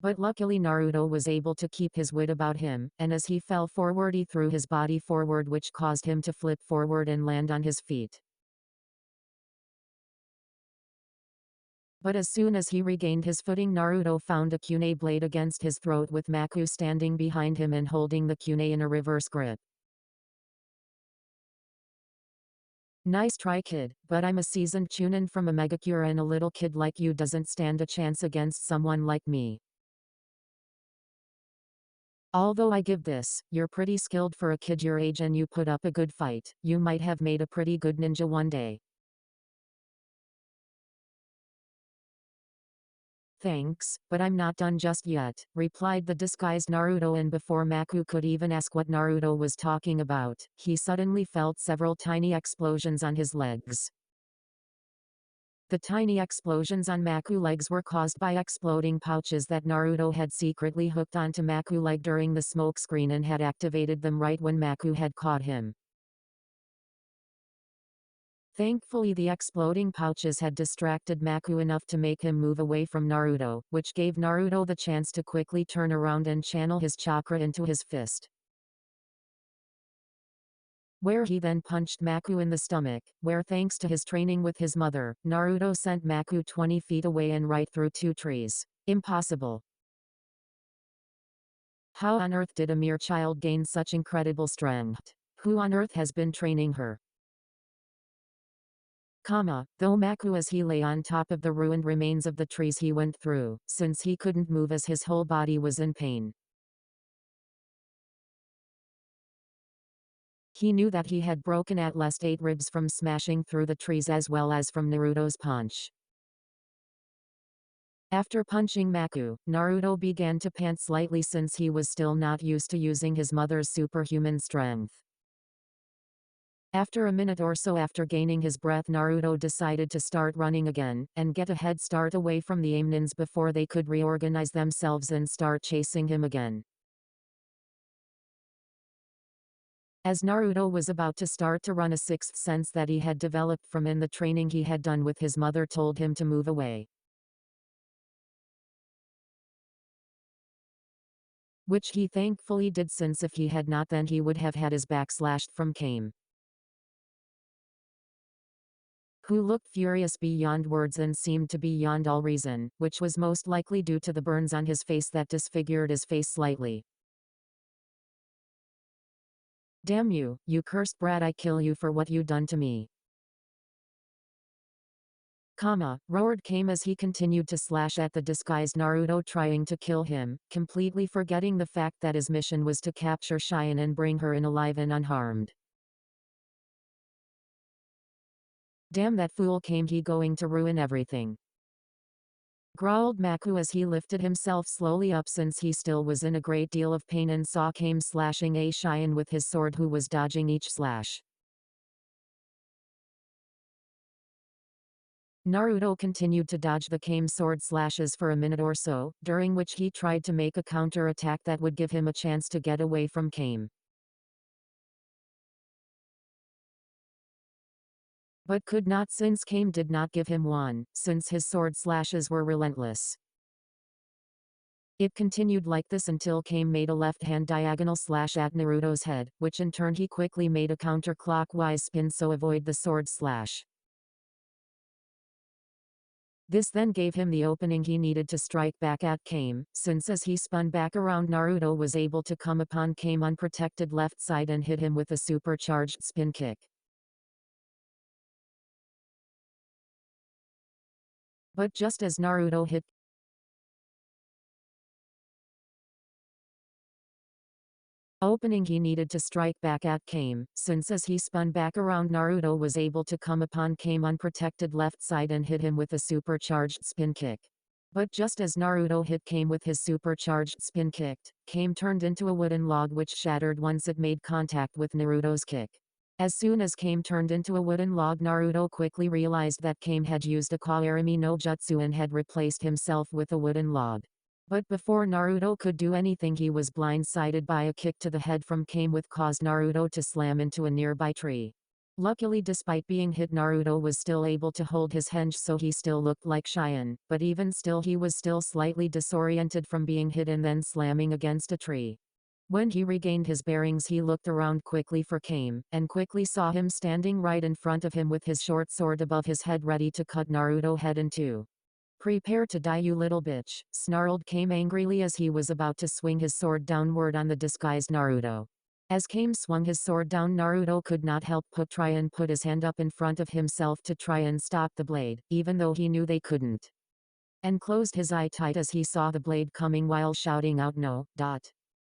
But luckily Naruto was able to keep his wit about him, and as he fell forward he threw his body forward which caused him to flip forward and land on his feet. But as soon as he regained his footing Naruto found a kyune blade against his throat with Maku standing behind him and holding the kyune in a reverse grip. Nice try kid, but I'm a seasoned chunin from a megacure and a little kid like you doesn't stand a chance against someone like me. Although I give this, you're pretty skilled for a kid your age and you put up a good fight, you might have made a pretty good ninja one day. Thanks, but I'm not done just yet, replied the disguised Naruto, and before Maku could even ask what Naruto was talking about, he suddenly felt several tiny explosions on his legs. The tiny explosions on Maku's legs were caused by exploding pouches that Naruto had secretly hooked onto Maku's leg during the smoke screen and had activated them right when Maku had caught him. Thankfully the exploding pouches had distracted Maku enough to make him move away from Naruto, which gave Naruto the chance to quickly turn around and channel his chakra into his fist. Where he then punched Maku in the stomach, where thanks to his training with his mother, Naruto sent Maku 20 feet away and right through two trees. Impossible. How on earth did a mere child gain such incredible strength? Who on earth has been training her? Though Maku as he lay on top of the ruined remains of the trees he went through, since he couldn't move as his whole body was in pain. He knew that he had broken at least 8 ribs from smashing through the trees as well as from Naruto's punch. After punching Maku, Naruto began to pant slightly since he was still not used to using his mother's superhuman strength. After a minute or so after gaining his breath Naruto decided to start running again, and get a head start away from the Amnins before they could reorganize themselves and start chasing him again. As Naruto was about to start to run, a sixth sense that he had developed from in the training he had done with his mother told him to move away, which he thankfully did, since if he had not, then he would have had his back slashed from Kame, who looked furious beyond words and seemed to be beyond all reason, which was most likely due to the burns on his face that disfigured his face slightly. "Damn you, you cursed brat, I kill you for what you done to me." Roared Kame as he continued to slash at the disguised Naruto, trying to kill him, completely forgetting the fact that his mission was to capture Cheyenne and bring her in alive and unharmed. "Damn that fool Kame, he going to ruin everything," growled Maku as he lifted himself slowly up, since he still was in a great deal of pain and saw Kame slashing a Cheyenne with his sword, who was dodging each slash. Naruto continued to dodge the Kame sword slashes for a minute or so, during which he tried to make a counter attack that would give him a chance to get away from Kame, but could not, since Kame did not give him one, since his sword slashes were relentless. It continued like this until Kame made a left-hand diagonal slash at Naruto's head, which in turn he quickly made a counterclockwise spin so avoid the sword slash. This then gave him the opening he needed to strike back at Kame, since as he spun back around, Naruto was able to come upon Kame unprotected left side and hit him with a supercharged spin kick. But just as Naruto hit opening he needed to strike back at Kame, since as he spun back around, Naruto was able to come upon Kame unprotected left side and hit him with a supercharged spin kick. But just as Naruto hit Kame with his supercharged spin kick, Kame turned into a wooden log which shattered once it made contact with Naruto's kick. As soon as Kame turned into a wooden log, Naruto quickly realized that Kame had used a Kairimi no Jutsu and had replaced himself with a wooden log. But before Naruto could do anything, he was blindsided by a kick to the head from Kame, which caused Naruto to slam into a nearby tree. Luckily, despite being hit, Naruto was still able to hold his henge, so he still looked like Cheyenne, but even still he was still slightly disoriented from being hit and then slamming against a tree. When he regained his bearings, he looked around quickly for Kame, and quickly saw him standing right in front of him with his short sword above his head ready to cut Naruto's head in two. "Prepare to die, you little bitch," snarled Kame angrily as he was about to swing his sword downward on the disguised Naruto. As Kame swung his sword down, Naruto could not help but try and put his hand up in front of himself to try and stop the blade, even though he knew they couldn't, and closed his eye tight as he saw the blade coming while shouting out "No!"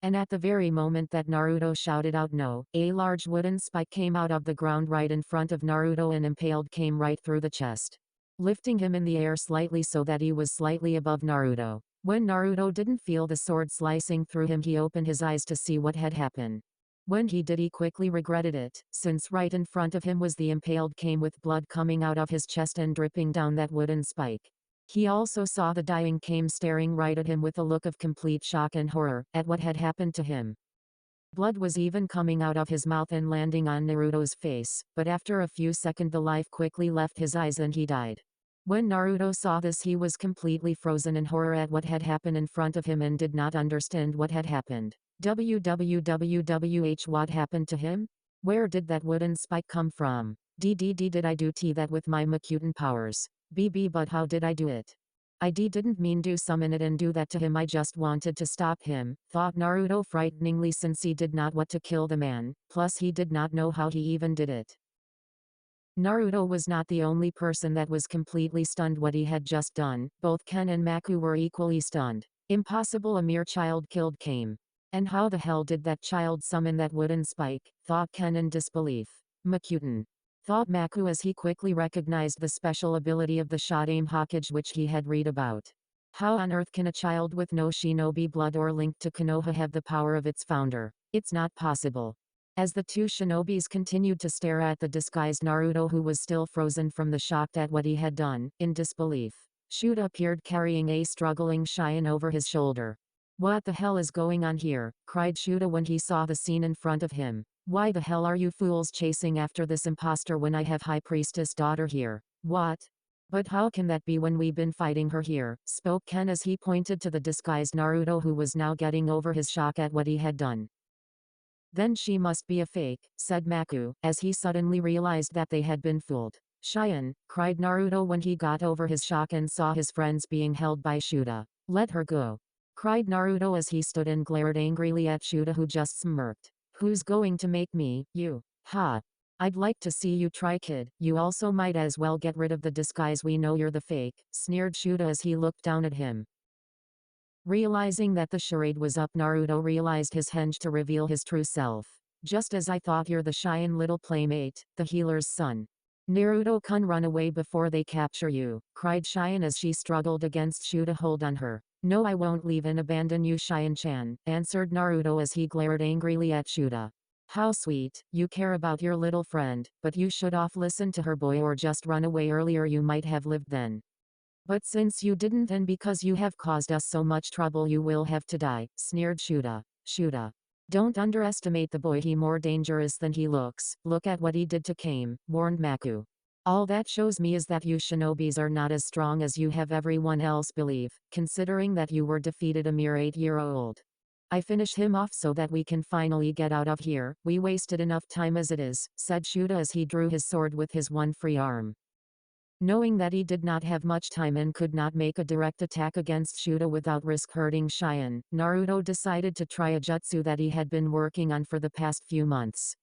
And at the very moment that Naruto shouted out "No!", a large wooden spike came out of the ground right in front of Naruto and impaled Kame right through the chest, lifting him in the air slightly so that he was slightly above Naruto. When Naruto didn't feel the sword slicing through him, he opened his eyes to see what had happened. When he did, he quickly regretted it, since right in front of him was the impaled Kame with blood coming out of his chest and dripping down that wooden spike. He also saw the dying Kame staring right at him with a look of complete shock and horror at what had happened to him. Blood was even coming out of his mouth and landing on Naruto's face, but after a few seconds the life quickly left his eyes and he died. When Naruto saw this, he was completely frozen in horror at what had happened in front of him and did not understand what had happened. WWWH, what happened to him? Where did that wooden spike come from? Did I do that with my Makutan powers? But how did I do it? I didn't mean to summon it and do that to him, I just wanted to stop him, thought Naruto frighteningly, since he did not want to kill the man, plus he did not know how he even did it. Naruto was not the only person that was completely stunned what he had just done. Both Ken and Maku were equally stunned. Impossible, a mere child killed Kame. And how the hell did that child summon that wooden spike, thought Ken in disbelief. Makutan, thought Maku as he quickly recognized the special ability of the Shodaime Hokage which he had read about. How on earth can a child with no shinobi blood or link to Konoha have the power of its founder? It's not possible. As the two shinobis continued to stare at the disguised Naruto, who was still frozen from the shock at what he had done, in disbelief, Shuda appeared carrying a struggling Cheyenne over his shoulder. "What the hell is going on here?" cried Shuda when he saw the scene in front of him. Why the hell are you fools chasing after this imposter when I have High Priestess daughter here? What? But how can that be when we've been fighting her here? Spoke Ken as he pointed to the disguised Naruto, who was now getting over his shock at what he had done. Then she must be a fake, said Maku, as he suddenly realized that they had been fooled. Cheyenne, cried Naruto when he got over his shock and saw his friends being held by Shuda. Let her go, cried Naruto as he stood and glared angrily at Shuda, who just smirked. Who's going to make me? You. Ha. I'd like to see you try, kid. You also might as well get rid of the disguise. We know you're the fake, sneered Shuda as he looked down at him. Realizing that the charade was up, Naruto realized his henge to reveal his true self. Just as I thought, you're the Cheyenne little playmate, the healer's son. Naruto-kun, run away before they capture you, cried Cheyenne as she struggled against Shuda hold on her. No, I won't leave and abandon you, Cheyenne-chan, answered Naruto as he glared angrily at Shuda. How sweet, you care about your little friend, but you should have listened to her, boy, or just run away earlier. You might have lived then. But since you didn't, and because you have caused us so much trouble, you will have to die, sneered Shuda. Shuda. Don't underestimate the boy, he more dangerous than he looks. Look at what he did to Kame, warned Maku. All that shows me is that you shinobis are not as strong as you have everyone else believe, considering that you were defeated a mere 8-year-old. I finish him off so that we can finally get out of here. We wasted enough time as it is, said Shuda as he drew his sword with his one free arm. Knowing that he did not have much time and could not make a direct attack against Shuda without risk hurting Cheyenne, Naruto decided to try a jutsu that he had been working on for the past few months.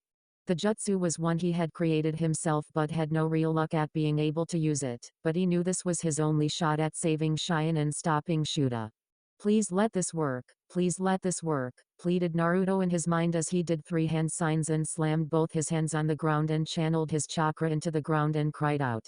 The jutsu was one he had created himself but had no real luck at being able to use it, but he knew this was his only shot at saving Cheyenne and stopping Shuda. Please let this work, please let this work, pleaded Naruto in his mind as he did 3 hand signs and slammed both his hands on the ground and channeled his chakra into the ground and cried out.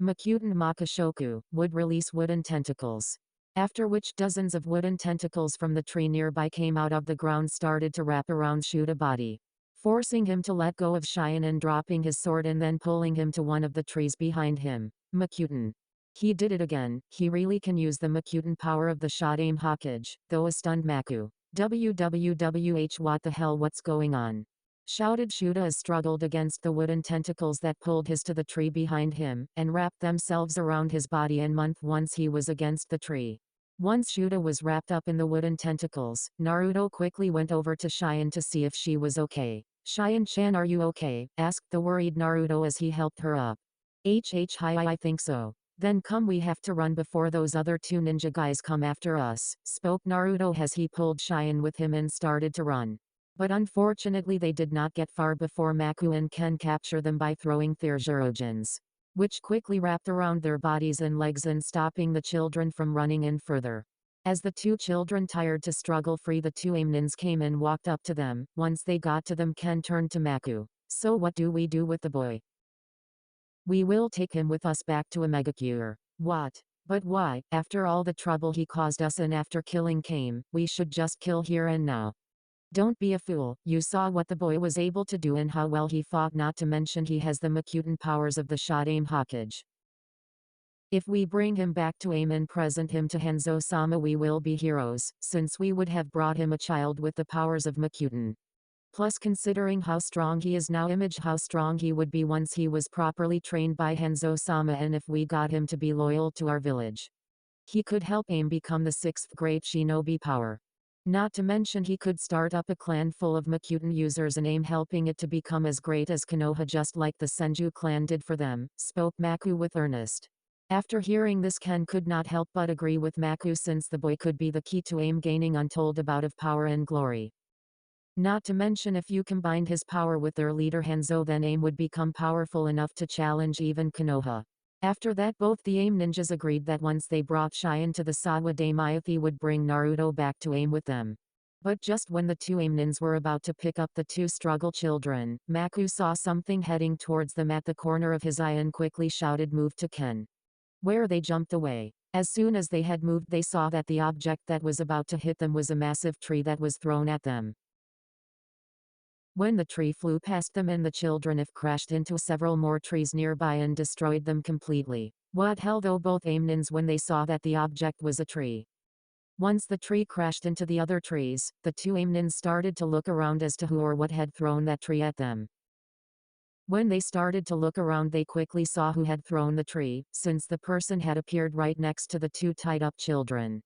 Makuten Makashoku would release wooden tentacles. After which dozens of wooden tentacles from the tree nearby came out of the ground, started to wrap around Shuda's body, forcing him to let go of Cheyenne and dropping his sword and then pulling him to one of the trees behind him. Makuten. He did it again. He really can use the Makuten power of the Shodaime Hokage, though, a stunned Maku. WWWH, what the hell, what's going on? Shouted Shuda as struggled against the wooden tentacles that pulled his to the tree behind him, and wrapped themselves around his body and month once he was against the tree. Once Shuda was wrapped up in the wooden tentacles, Naruto quickly went over to Cheyenne to see if she was okay. Cheyenne-chan, are you okay? Asked the worried Naruto as he helped her up. Hi, I think so. Then come, we have to run before those other 2 ninja guys come after us, spoke Naruto as he pulled Cheyenne with him and started to run. But unfortunately they did not get far before Maku and Ken capture them by throwing their Shurikens, which quickly wrapped around their bodies and legs and stopping the children from running in further. As the 2 children tired to struggle free, the 2 Aminens came and walked up to them. Once they got to them, Ken turned to Maku. So what do we do with the boy? We will take him with us back to Omegakure. What? But why? After all the trouble he caused us and after killing Kame, we should just kill here and now. Don't be a fool, you saw what the boy was able to do and how well he fought, not to mention he has the Makuten powers of the Shodaime Hokage. If we bring him back to Aim and present him to Hanzo-sama, we will be heroes, since we would have brought him a child with the powers of Makuten. Plus, considering how strong he is now, imagine how strong he would be once he was properly trained by Hanzo-sama, and if we got him to be loyal to our village, he could help Aim become the 6th great shinobi power. Not to mention he could start up a clan full of Makuten users and Aim helping it to become as great as Konoha, just like the Senju clan did for them, spoke Maku with earnest. After hearing this, Ken could not help but agree with Maku, since the boy could be the key to Aim gaining untold amount of power and glory. Not to mention if you combined his power with their leader Hanzo, then Aim would become powerful enough to challenge even Konoha. After that, both the Aim ninjas agreed that once they brought Cheyenne to the Sawa Daime, they would bring Naruto back to Aim with them. But just when the 2 Aminens were about to pick up the 2 struggle children, Maku saw something heading towards them at the corner of his eye and quickly shouted, "Move," to Ken. Where they jumped away. As soon as they had moved, they saw that the object that was about to hit them was a massive tree that was thrown at them. When the tree flew past them and the children crashed into several more trees nearby and destroyed them completely. What hell though, both Aminens, when they saw that the object was a tree, Once the tree crashed into the other trees, the two Amnins started to look around as to who or what had thrown that tree at them. When they started to look around, they quickly saw who had thrown the tree, since the person had appeared right next to the two tied-up children.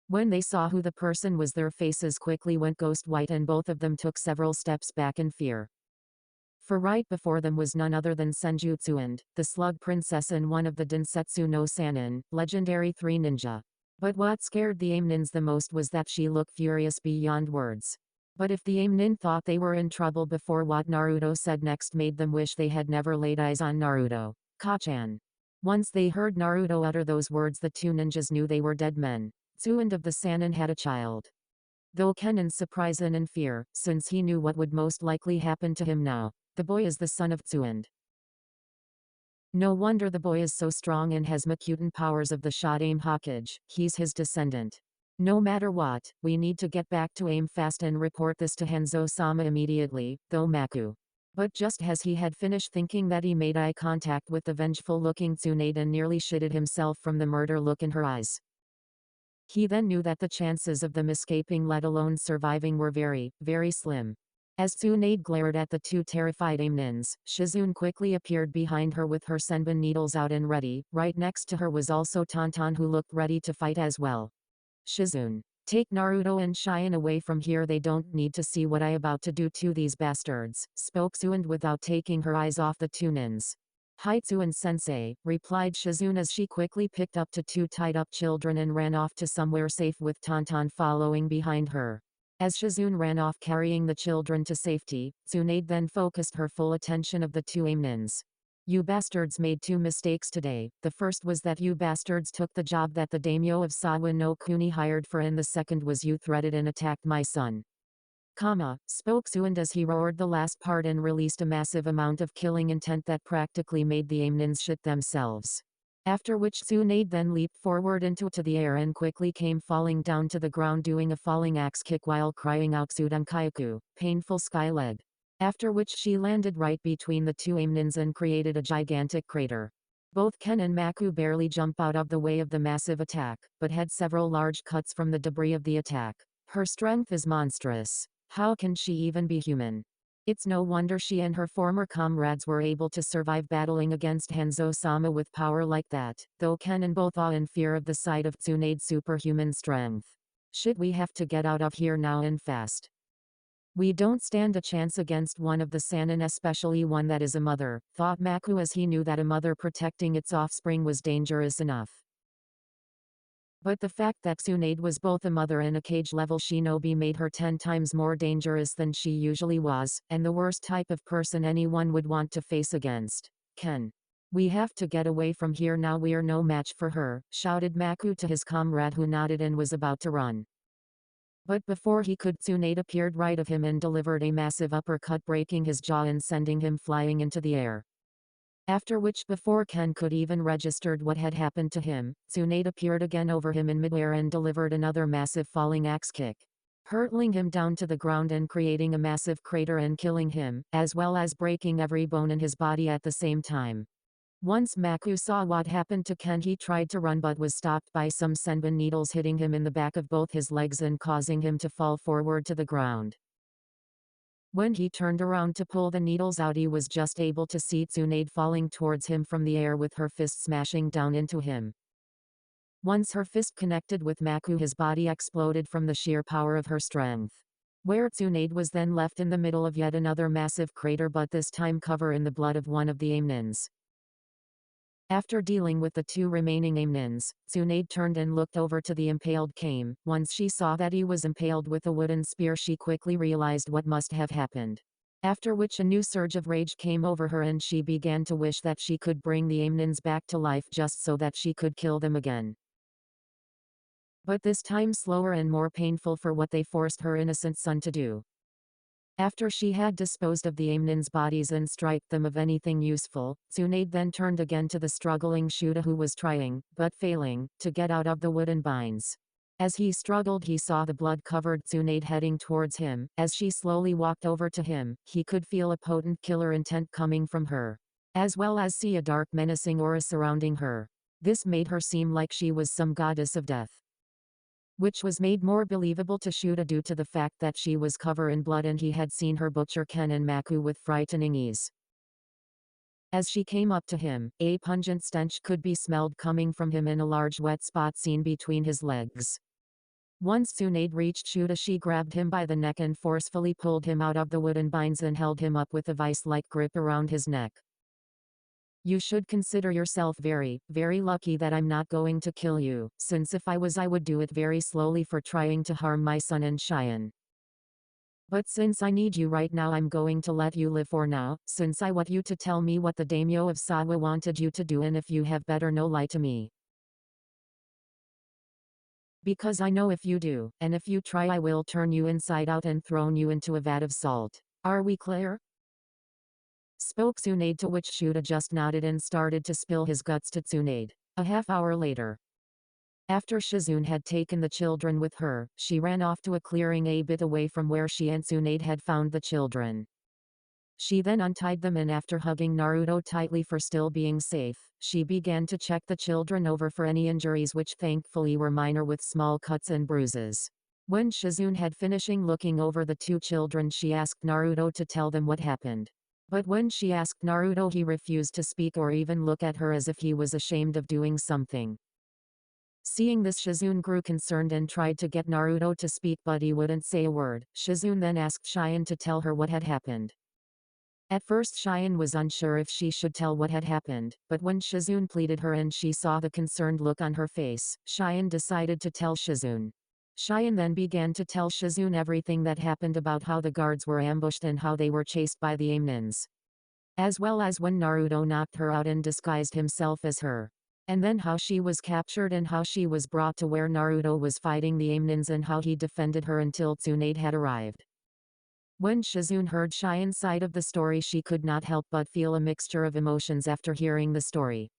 When they saw who the person was, their faces quickly went ghost white and both of them took several steps back in fear. For right before them was none other than Senju Tsunade, the slug princess and one of the Densetsu no Sanin, legendary 3 ninja. But what scared the Amnins the most was that she looked furious beyond words. But if the Amnin thought they were in trouble before, what Naruto said next made them wish they had never laid eyes on Naruto. Kachan. Once they heard Naruto utter those words, the two ninjas knew they were dead men. Tsunade of the Sanin had a child. Though Ken in surprise and in fear, since he knew what would most likely happen to him now. The boy is the son of Tsunade. No wonder the boy is so strong and has Makutan powers of the Shodaime Hokage, he's his descendant. No matter what, we need to get back to aim fast and report this to Hanzo-sama immediately, though Maku. But just as he had finished thinking that, he made eye contact with the vengeful-looking Tsunade and nearly shitted himself from the murder look in her eyes. He then knew that the chances of them escaping, let alone surviving, were very, very slim. As Tsunade glared at the two terrified Amnins, Shizune quickly appeared behind her with her senbon needles out and ready. Right next to her was also Tonton, who looked ready to fight as well. Shizune, take Naruto and Chien away from here. They don't need to see what I about to do to these bastards, spoke Tsunade without taking her eyes off the two nins. Hi Tsuan-sensei, replied Shizune as she quickly picked up the two tied-up children and ran off to somewhere safe with Tonton following behind her. As Shizune ran off carrying the children to safety, Tsunade then focused her full attention of the two Amnins. You bastards made two mistakes today. The first was that you bastards took the job that the daimyo of Sawa no Kuni hired for, and the second was you threatened and attacked my son. Spoke Tsunade as he roared the last part and released a massive amount of killing intent that practically made the Amnins shit themselves. After which Tsunade then leaped forward into the air and quickly came falling down to the ground, doing a falling axe kick while crying out Sudankaiku, painful sky leg. After which she landed right between the two Amnins and created a gigantic crater. Both Ken and Maku barely jump out of the way of the massive attack, but had several large cuts from the debris of the attack. Her strength is monstrous. How can she even be human? It's no wonder she and her former comrades were able to survive battling against Hanzo-sama with power like that, though Ken and both awe in fear of the sight of Tsunade's superhuman strength. Shit, we have to get out of here now and fast. We don't stand a chance against one of the Sanin, especially one that is a mother, thought Maku as he knew that a mother protecting its offspring was dangerous enough. But the fact that Tsunade was both a mother and a cage-level shinobi made her 10 times more dangerous than she usually was, and the worst type of person anyone would want to face against. Ken. We have to get away from here now, we're no match for her, shouted Maku to his comrade, who nodded and was about to run. But before he could, Tsunade appeared right of him and delivered a massive uppercut, breaking his jaw and sending him flying into the air. After which, before Ken could even registered what had happened to him, Tsunade appeared again over him in midair and delivered another massive falling axe kick, hurtling him down to the ground and creating a massive crater and killing him, as well as breaking every bone in his body at the same time. Once Maku saw what happened to Ken, he tried to run but was stopped by some senbon needles hitting him in the back of both his legs and causing him to fall forward to the ground. When he turned around to pull the needles out, he was just able to see Tsunade falling towards him from the air with her fist smashing down into him. Once her fist connected with Maku, his body exploded from the sheer power of her strength. Where Tsunade was then left in the middle of yet another massive crater, but this time covered in the blood of one of the Amnins. After dealing with the two remaining Amnins, Tsunade turned and looked over to the impaled Kame. Once she saw that he was impaled with a wooden spear, she quickly realized what must have happened. After which a new surge of rage came over her and she began to wish that she could bring the Amnins back to life just so that she could kill them again. But this time slower and more painful for what they forced her innocent son to do. After she had disposed of the Amnins' bodies and stripped them of anything useful, Tsunade then turned again to the struggling Shuta, who was trying, but failing, to get out of the wooden binds. As he struggled, he saw the blood-covered Tsunade heading towards him. As she slowly walked over to him, he could feel a potent killer intent coming from her, as well as see a dark menacing aura surrounding her. This made her seem like she was some goddess of death. which was made more believable to Shuta due to the fact that she was covered in blood and he had seen her butcher Ken and Maku with frightening ease. As she came up to him, a pungent stench could be smelled coming from him in a large wet spot seen between his legs. Once Tsunade reached Shuta, she grabbed him by the neck and forcefully pulled him out of the wooden binds and held him up with a vice-like grip around his neck. You should consider yourself very, very lucky that I'm not going to kill you, since if I was I would do it very slowly for trying to harm my son and Cheyenne. But since I need you right now, I'm going to let you live for now, since I want you to tell me what the daimyo of Sawa wanted you to do, and if you have better no lie to me. Because I know if you do, and if you try I will turn you inside out and throw you into a vat of salt. Are we clear? Spoke Tsunade, to which Shuta just nodded and started to spill his guts to Tsunade. A half hour later. After Shizune had taken the children with her, she ran off to a clearing a bit away from where she and Tsunade had found the children. She then untied them and after hugging Naruto tightly for still being safe, she began to check the children over for any injuries, which thankfully were minor with small cuts and bruises. When Shizune had finishing looking over the two children, she asked Naruto to tell them what happened. But when she asked Naruto, he refused to speak or even look at her, as if he was ashamed of doing something. Seeing this, Shizune grew concerned and tried to get Naruto to speak, but he wouldn't say a word. Shizune then asked Cheyenne to tell her what had happened. At first Cheyenne was unsure if she should tell what had happened, but when Shizune pleaded her and she saw the concerned look on her face, Cheyenne decided to tell Shizune. Cheyenne then began to tell Shizune everything that happened about how the guards were ambushed and how they were chased by the Amnins. As well as when Naruto knocked her out and disguised himself as her. And then how she was captured and how she was brought to where Naruto was fighting the Amnins and how he defended her until Tsunade had arrived. When Shizune heard Cheyenne's side of the story, she could not help but feel a mixture of emotions after hearing the story.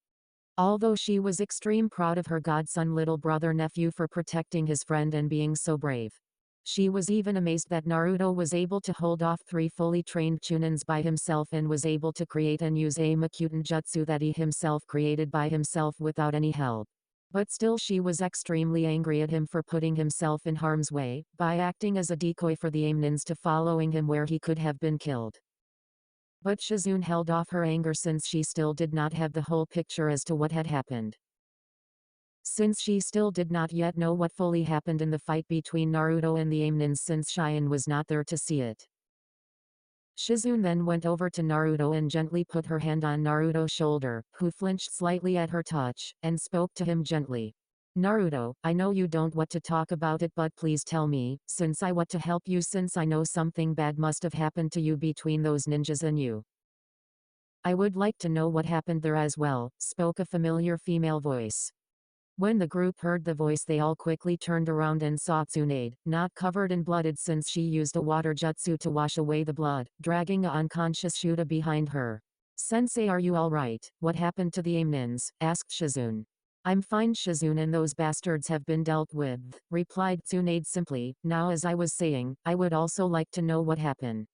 Although she was extremely proud of her godson little brother nephew for protecting his friend and being so brave. She was even amazed that Naruto was able to hold off 3 fully trained Chunins by himself and was able to create and use a Makuten jutsu that he himself created by himself without any help. But still she was extremely angry at him for putting himself in harm's way, by acting as a decoy for the Amnins to following him where he could have been killed. But Shizune held off her anger since she still did not have the whole picture as to what had happened. Since she still did not yet know what fully happened in the fight between Naruto and the Amnins, since Cheyenne was not there to see it. Shizune then went over to Naruto and gently put her hand on Naruto's shoulder, who flinched slightly at her touch, and spoke to him gently. Naruto, I know you don't want to talk about it, but please tell me, since I want to help you, since I know something bad must have happened to you between those ninjas and you. I would like to know what happened there as well, spoke a familiar female voice. When the group heard the voice, they all quickly turned around and saw Tsunade, not covered in blood since she used a water jutsu to wash away the blood, dragging a unconscious Shuta behind her. Sensei, are you alright? What happened to the Amnins? Asked Shizune. I'm fine, Shizune, and those bastards have been dealt with, replied Tsunade simply. Now, as I was saying, I would also like to know what happened.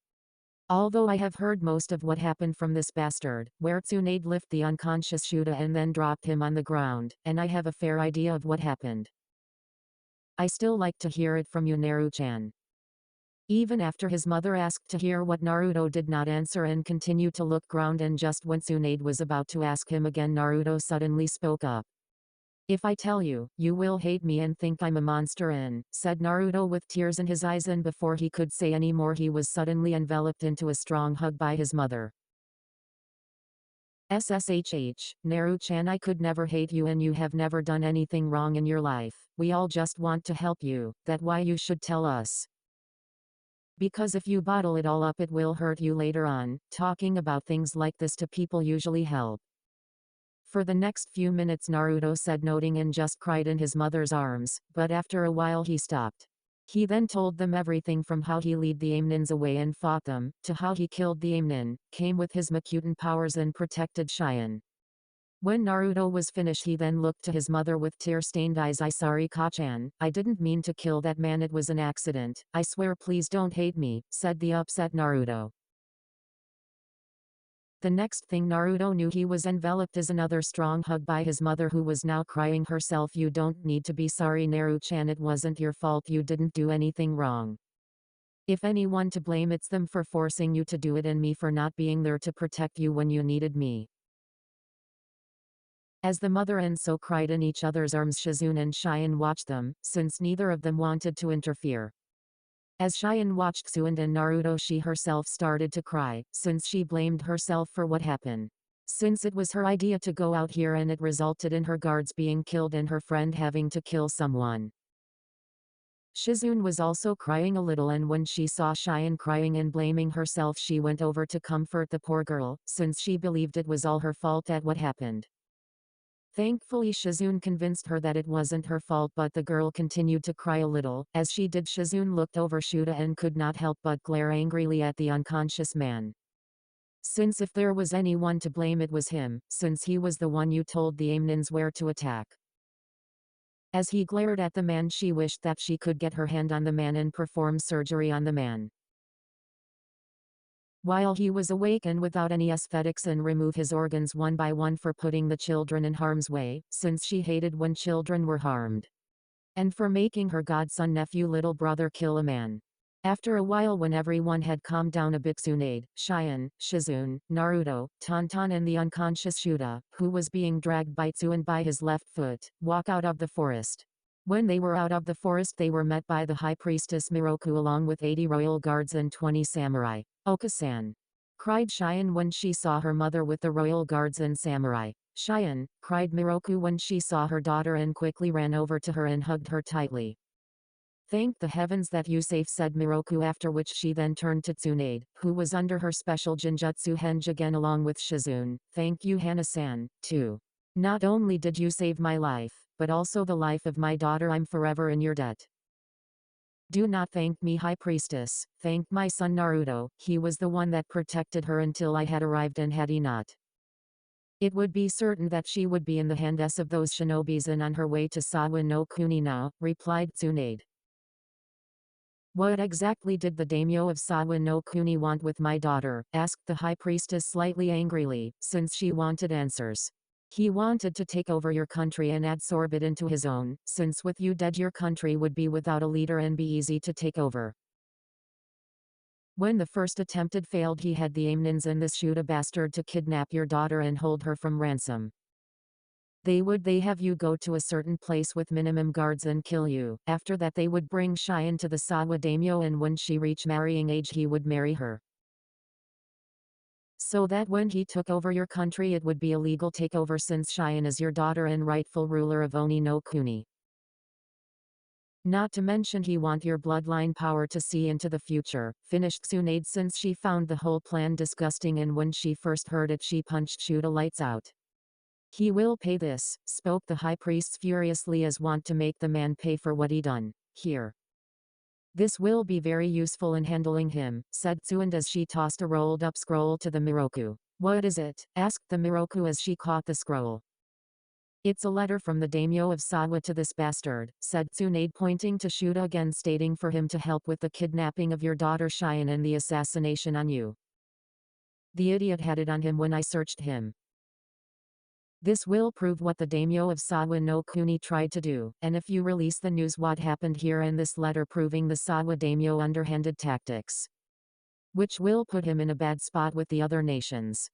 Although I have heard most of what happened from this bastard, where Tsunade lifted the unconscious Shuta and then dropped him on the ground, and I have a fair idea of what happened. I still like to hear it from you, Naru-chan. Even after his mother asked to hear what, Naruto did not answer and continued to look ground, and just when Tsunade was about to ask him again, Naruto suddenly spoke up. If I tell you, you will hate me and think I'm a monster, said Naruto with tears in his eyes, and before he could say any more he was suddenly enveloped into a strong hug by his mother. SSHH, Naru-chan, I could never hate you and you have never done anything wrong in your life. We all just want to help you, that's why you should tell us. Because if you bottle it all up it will hurt you later on. Talking about things like this to people usually help. For the next few minutes Naruto said nothing and just cried in his mother's arms, but after a while he stopped. He then told them everything from how he led the Amnins away and fought them, to how he killed the Amnin, came with his Makuten powers and protected Cheyenne. When Naruto was finished he then looked to his mother with tear-stained eyes. I sorry Kachan, I didn't mean to kill that man, it was an accident. I swear, please don't hate me, said the upset Naruto. The next thing Naruto knew, he was enveloped as another strong hug by his mother, who was now crying herself. You don't need to be sorry, Naru-chan, it wasn't your fault, you didn't do anything wrong. If anyone to blame, it's them for forcing you to do it and me for not being there to protect you when you needed me. As the mother and so cried in each other's arms, Shizune and Cheyenne watched them, since neither of them wanted to interfere. As Cheyenne watched Tsunade and Naruto, she herself started to cry, since she blamed herself for what happened. Since it was her idea to go out here and it resulted in her guards being killed and her friend having to kill someone. Shizune was also crying a little, and when she saw Cheyenne crying and blaming herself, she went over to comfort the poor girl, since she believed it was all her fault at what happened. Thankfully, Shizune convinced her that it wasn't her fault, but the girl continued to cry a little. As she did, Shizune looked over Shuta and could not help but glare angrily at the unconscious man. Since if there was anyone to blame, it was him, since he was the one you told the Amnins where to attack. As he glared at the man, she wished that she could get her hand on the man and perform surgery on the man while he was awake and without any aesthetics, and remove his organs one by one for putting the children in harm's way, since she hated when children were harmed. And for making her godson, nephew, little brother kill a man. After a while, when everyone had calmed down a bit, Tsunade, Cheyenne, Shizune, Naruto, Tonton and the unconscious Shuta, who was being dragged by Tsuan by his left foot, walk out of the forest. When they were out of the forest, they were met by the high priestess Miroku along with 80 royal guards and 20 samurai. Oka-san! Cried Cheyenne when she saw her mother with the royal guards and samurai. Cheyenne! Cried Miroku when she saw her daughter and quickly ran over to her and hugged her tightly. Thank the heavens that you safe, said Miroku, after which she then turned to Tsunade, who was under her special Genjutsu Henge again along with Shizune. Thank you, Hana-san, too. Not only did you save my life, but also the life of my daughter. I'm forever in your debt. Do not thank me, High Priestess, thank my son Naruto. He was the one that protected her until I had arrived, and had he not, it would be certain that she would be in the hands of those shinobis and on her way to Sawa no Kuni now, replied Tsunade. What exactly did the daimyo of Sawa no Kuni want with my daughter? Asked the High Priestess slightly angrily, since she wanted answers. He wanted to take over your country and absorb it into his own, since with you dead your country would be without a leader and be easy to take over. When the first attempt had failed, he had the Amnins and this Shuta bastard to kidnap your daughter and hold her from ransom. They have you go to a certain place with minimum guards and kill you. After that they would bring Cheyenne to the Sawa daimyo, and when she reached marrying age he would marry her. So that when he took over your country it would be a legal takeover, since Cheyenne is your daughter and rightful ruler of Oni no Kuni. Not to mention he want your bloodline power to see into the future, finished Tsunade, since she found the whole plan disgusting, and when she first heard it she punched Shuta lights out. He will pay this, spoke the high priests furiously, as want to make the man pay for what he done. Here. This will be very useful in handling him, said Tsuan as she tossed a rolled up scroll to the Miroku. What is it? Asked the Miroku as she caught the scroll. It's a letter from the daimyo of Sawa to this bastard, said Tsunade, pointing to Shuta again, stating for him to help with the kidnapping of your daughter Cheyenne and the assassination on you. The idiot had it on him when I searched him. This will prove what the daimyo of Sawa no Kuni tried to do, and if you release the news what happened here and this letter proving the Sawa daimyo underhanded tactics, which will put him in a bad spot with the other nations.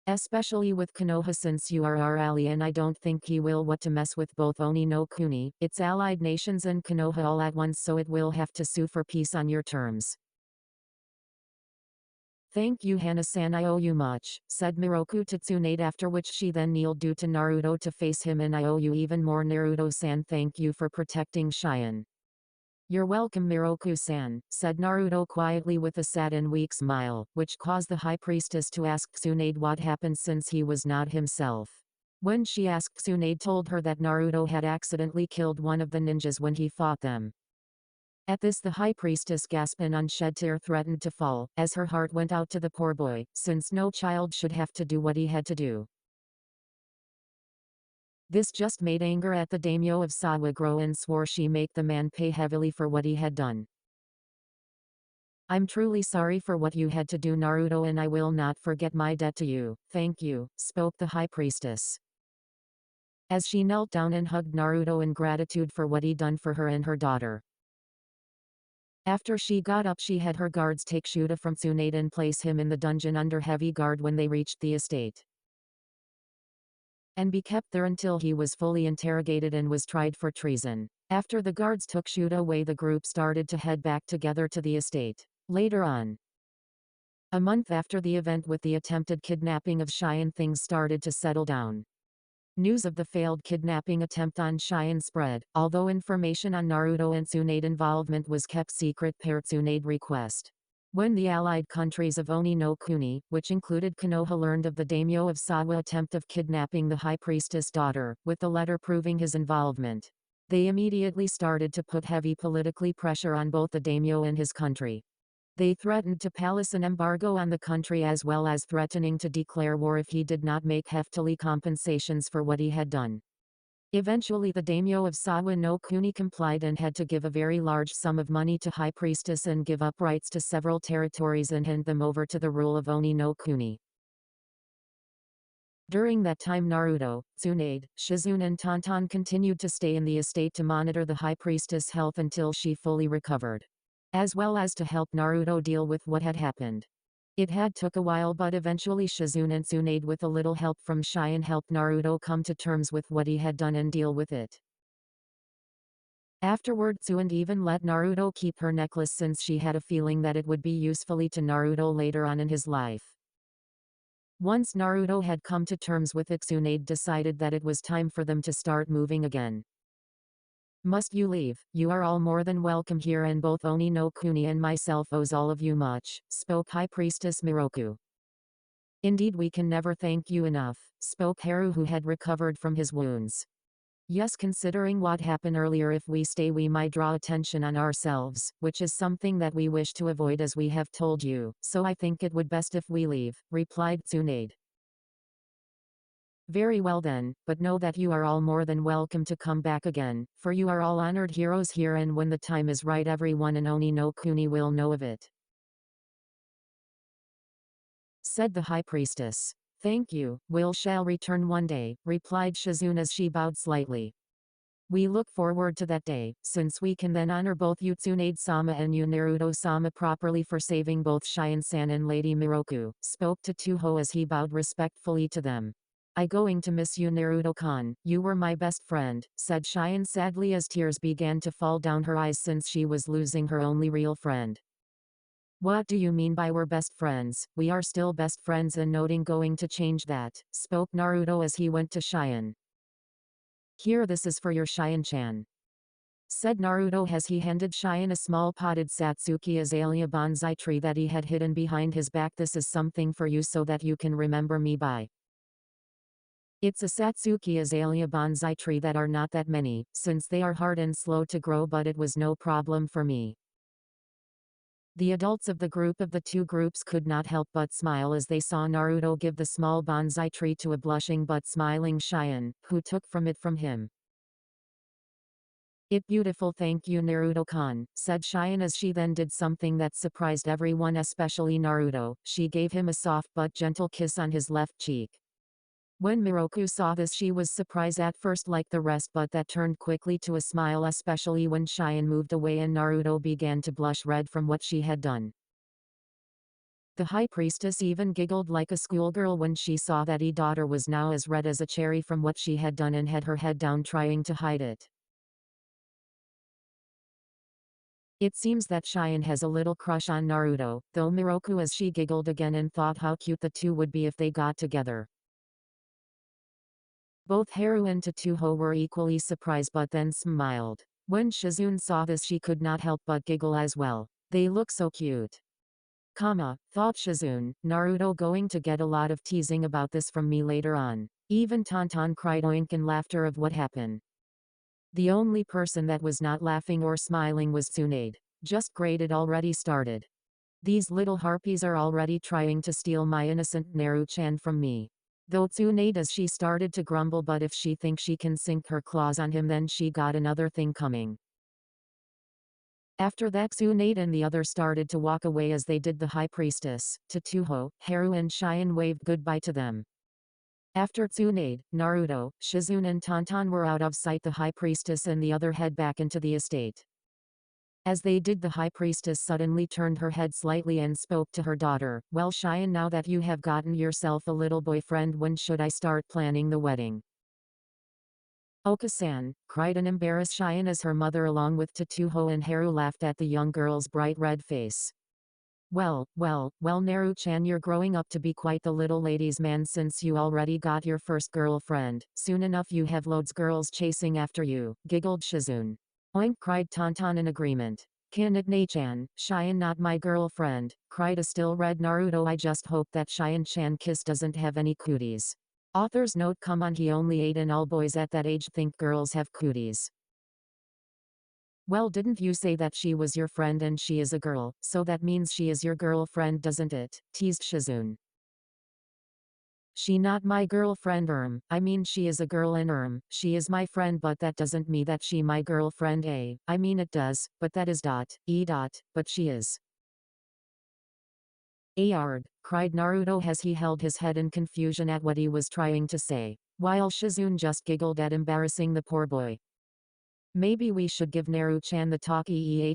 Especially with Konoha, since you are our ally, and I don't think he will want to mess with both Oni no Kuni, its allied nations, and Konoha all at once, so it will have to sue for peace on your terms. Thank you, Hana-san, I owe you much, said Miroku to Tsunade, after which she then kneeled due to Naruto to face him. And I owe you even more, Naruto-san, thank you for protecting Cheyenne. You're welcome, Miroku-san, said Naruto quietly with a sad and weak smile, which caused the high priestess to ask Tsunade what happened, since he was not himself. When she asked, Tsunade told her that Naruto had accidentally killed one of the ninjas when he fought them. At this the high priestess gasped and unshed tear threatened to fall, as her heart went out to the poor boy, since no child should have to do what he had to do. This just made anger at the daimyo of Sawa grow, and swore she make the man pay heavily for what he had done. I'm truly sorry for what you had to do, Naruto, and I will not forget my debt to you. Thank you, spoke the high priestess. As she knelt down and hugged Naruto in gratitude for what he'd done for her and her daughter. After she got up, she had her guards take Shuta from Tsunade and place him in the dungeon under heavy guard when they reached the estate. And be kept there until he was fully interrogated and was tried for treason. After the guards took Shuta away, the group started to head back together to the estate. Later on, a month after the event with the attempted kidnapping of Cheyenne, things started to settle down. News of the failed kidnapping attempt on Cheyenne spread, although information on Naruto and Tsunade involvement was kept secret per Tsunade request. When the allied countries of Oni no Kuni, which included Konoha, learned of the daimyo of Sawa attempt of kidnapping the high priestess daughter, with the letter proving his involvement, they immediately started to put heavy politically pressure on both the daimyo and his country. They threatened to place an embargo on the country, as well as threatening to declare war if he did not make heftily compensations for what he had done. Eventually the daimyo of Sawa no Kuni complied and had to give a very large sum of money to High Priestess and give up rights to several territories and hand them over to the rule of Oni no Kuni. During that time, Naruto, Tsunade, Shizune and Tonton continued to stay in the estate to monitor the High Priestess' health until she fully recovered, as well as to help Naruto deal with what had happened. It had took a while, but eventually Shizune and Tsunade, with a little help from Cheyenne, helped Naruto come to terms with what he had done and deal with it. Afterward, Tsunade even let Naruto keep her necklace since she had a feeling that it would be useful to Naruto later on in his life. Once Naruto had come to terms with it, Tsunade decided that it was time for them to start moving again. Must you leave? You are all more than welcome here, and both Oni no Kuni and myself owes all of you much, spoke High Priestess Miroku. Indeed, we can never thank you enough, spoke Haru, who had recovered from his wounds. Yes, considering what happened earlier, if we stay we might draw attention on ourselves, which is something that we wish to avoid, as we have told you, so I think it would best if we leave, replied Tsunade. Very well then, but know that you are all more than welcome to come back again, for you are all honored heroes here, and when the time is right everyone in Oni no Kuni will know of it, said the High Priestess. Thank you, we shall return one day, replied Shizune as she bowed slightly. We look forward to that day, since we can then honor both you Tsunade-sama and you Naruto-sama properly for saving both Cheyenne-san and Lady Miroku, spoke to Tuho as he bowed respectfully to them. I going to miss you, Naruto-kan, you were my best friend, said Cheyenne sadly as tears began to fall down her eyes since she was losing her only real friend. What do you mean by we're best friends? We are still best friends and noting going to change that, spoke Naruto as he went to Cheyenne. Here, this is for your Cheyenne-chan, said Naruto as he handed Cheyenne a small potted Satsuki azalea bonsai tree that he had hidden behind his back. This is something for you so that you can remember me by. It's a Satsuki azalea bonsai tree that are not that many, since they are hard and slow to grow, but it was no problem for me. The adults of the group of the two groups could not help but smile as they saw Naruto give the small bonsai tree to a blushing but smiling Cheyenne, who took from him. It beautiful, thank you Naruto-kan, said Cheyenne as she then did something that surprised everyone, especially Naruto. She gave him a soft but gentle kiss on his left cheek. When Miroku saw this, she was surprised at first like the rest, but that turned quickly to a smile, especially when Cheyenne moved away and Naruto began to blush red from what she had done. The High Priestess even giggled like a schoolgirl when she saw that her daughter was now as red as a cherry from what she had done and had her head down trying to hide it. It seems that Cheyenne has a little crush on Naruto, though Miroku as she giggled again and thought how cute the two would be if they got together. Both Haru and Tatuho were equally surprised but then smiled. When Shizune saw this, she could not help but giggle as well. They look so cute. Thought Shizune, Naruto going to get a lot of teasing about this from me later on. Even Tonton cried oink in laughter of what happened. The only person that was not laughing or smiling was Tsunade. Just great, it already started. These little harpies are already trying to steal my innocent Naru-chan from me. Though Tsunade as she started to grumble, but if she thinks she can sink her claws on him, then she got another thing coming. After that, Tsunade and the others started to walk away, as they did the high priestess, Tatuho, Haru and Cheyenne waved goodbye to them. After Tsunade, Naruto, Shizune and Tonton were out of sight, the high priestess and the other head back into the estate. As they did, the high priestess suddenly turned her head slightly and spoke to her daughter. "Well, Cheyenne, now that you have gotten yourself a little boyfriend, when should I start planning the wedding?" "Oka-san," cried an embarrassed Cheyenne as her mother along with Tatuho and Haru laughed at the young girl's bright red face. Well, Naru-chan, you're growing up to be quite the little ladies' man since you already got your first girlfriend. Soon enough you have loads girls chasing after you," giggled Shizune. "Oink," cried Tonton in agreement. "Kanadne-chan, Cheyenne not my girlfriend," cried a still red Naruto. "I just hope that Cheyenne-chan kiss doesn't have any cooties." Author's note: come on, he only 8 and all boys at that age think girls have cooties. "Well, didn't you say that she was your friend and she is a girl, so that means she is your girlfriend, doesn't it?" teased Shizune. "She not my girlfriend, I mean she is a girl and she is my friend, but that doesn't mean that she my girlfriend, eh? I mean it does, but that is but she is." "Ayard," cried Naruto as he held his head in confusion at what he was trying to say, while Shizune just giggled at embarrassing the poor boy. "Maybe we should give Naru-chan the talkie,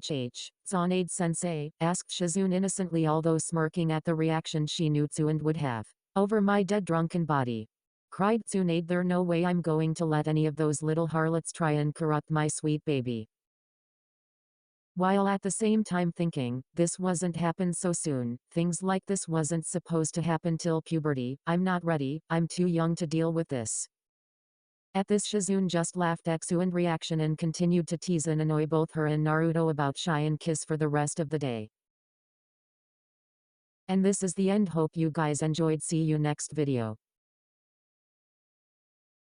Tsunade-sensei," asked Shizune innocently, although smirking at the reaction she knew Tsunade would have. "Over my dead drunken body," cried Tsunade. "There no way I'm going to let any of those little harlots try and corrupt my sweet baby." While at the same time thinking, this wasn't happen so soon, things like this wasn't supposed to happen till puberty. "I'm not ready, I'm too young to deal with this." At this, Shizune just laughed at Tsunade's reaction and continued to tease and annoy both her and Naruto about Cheyenne kiss for the rest of the day. And this is the end. Hope you guys enjoyed. See you next video.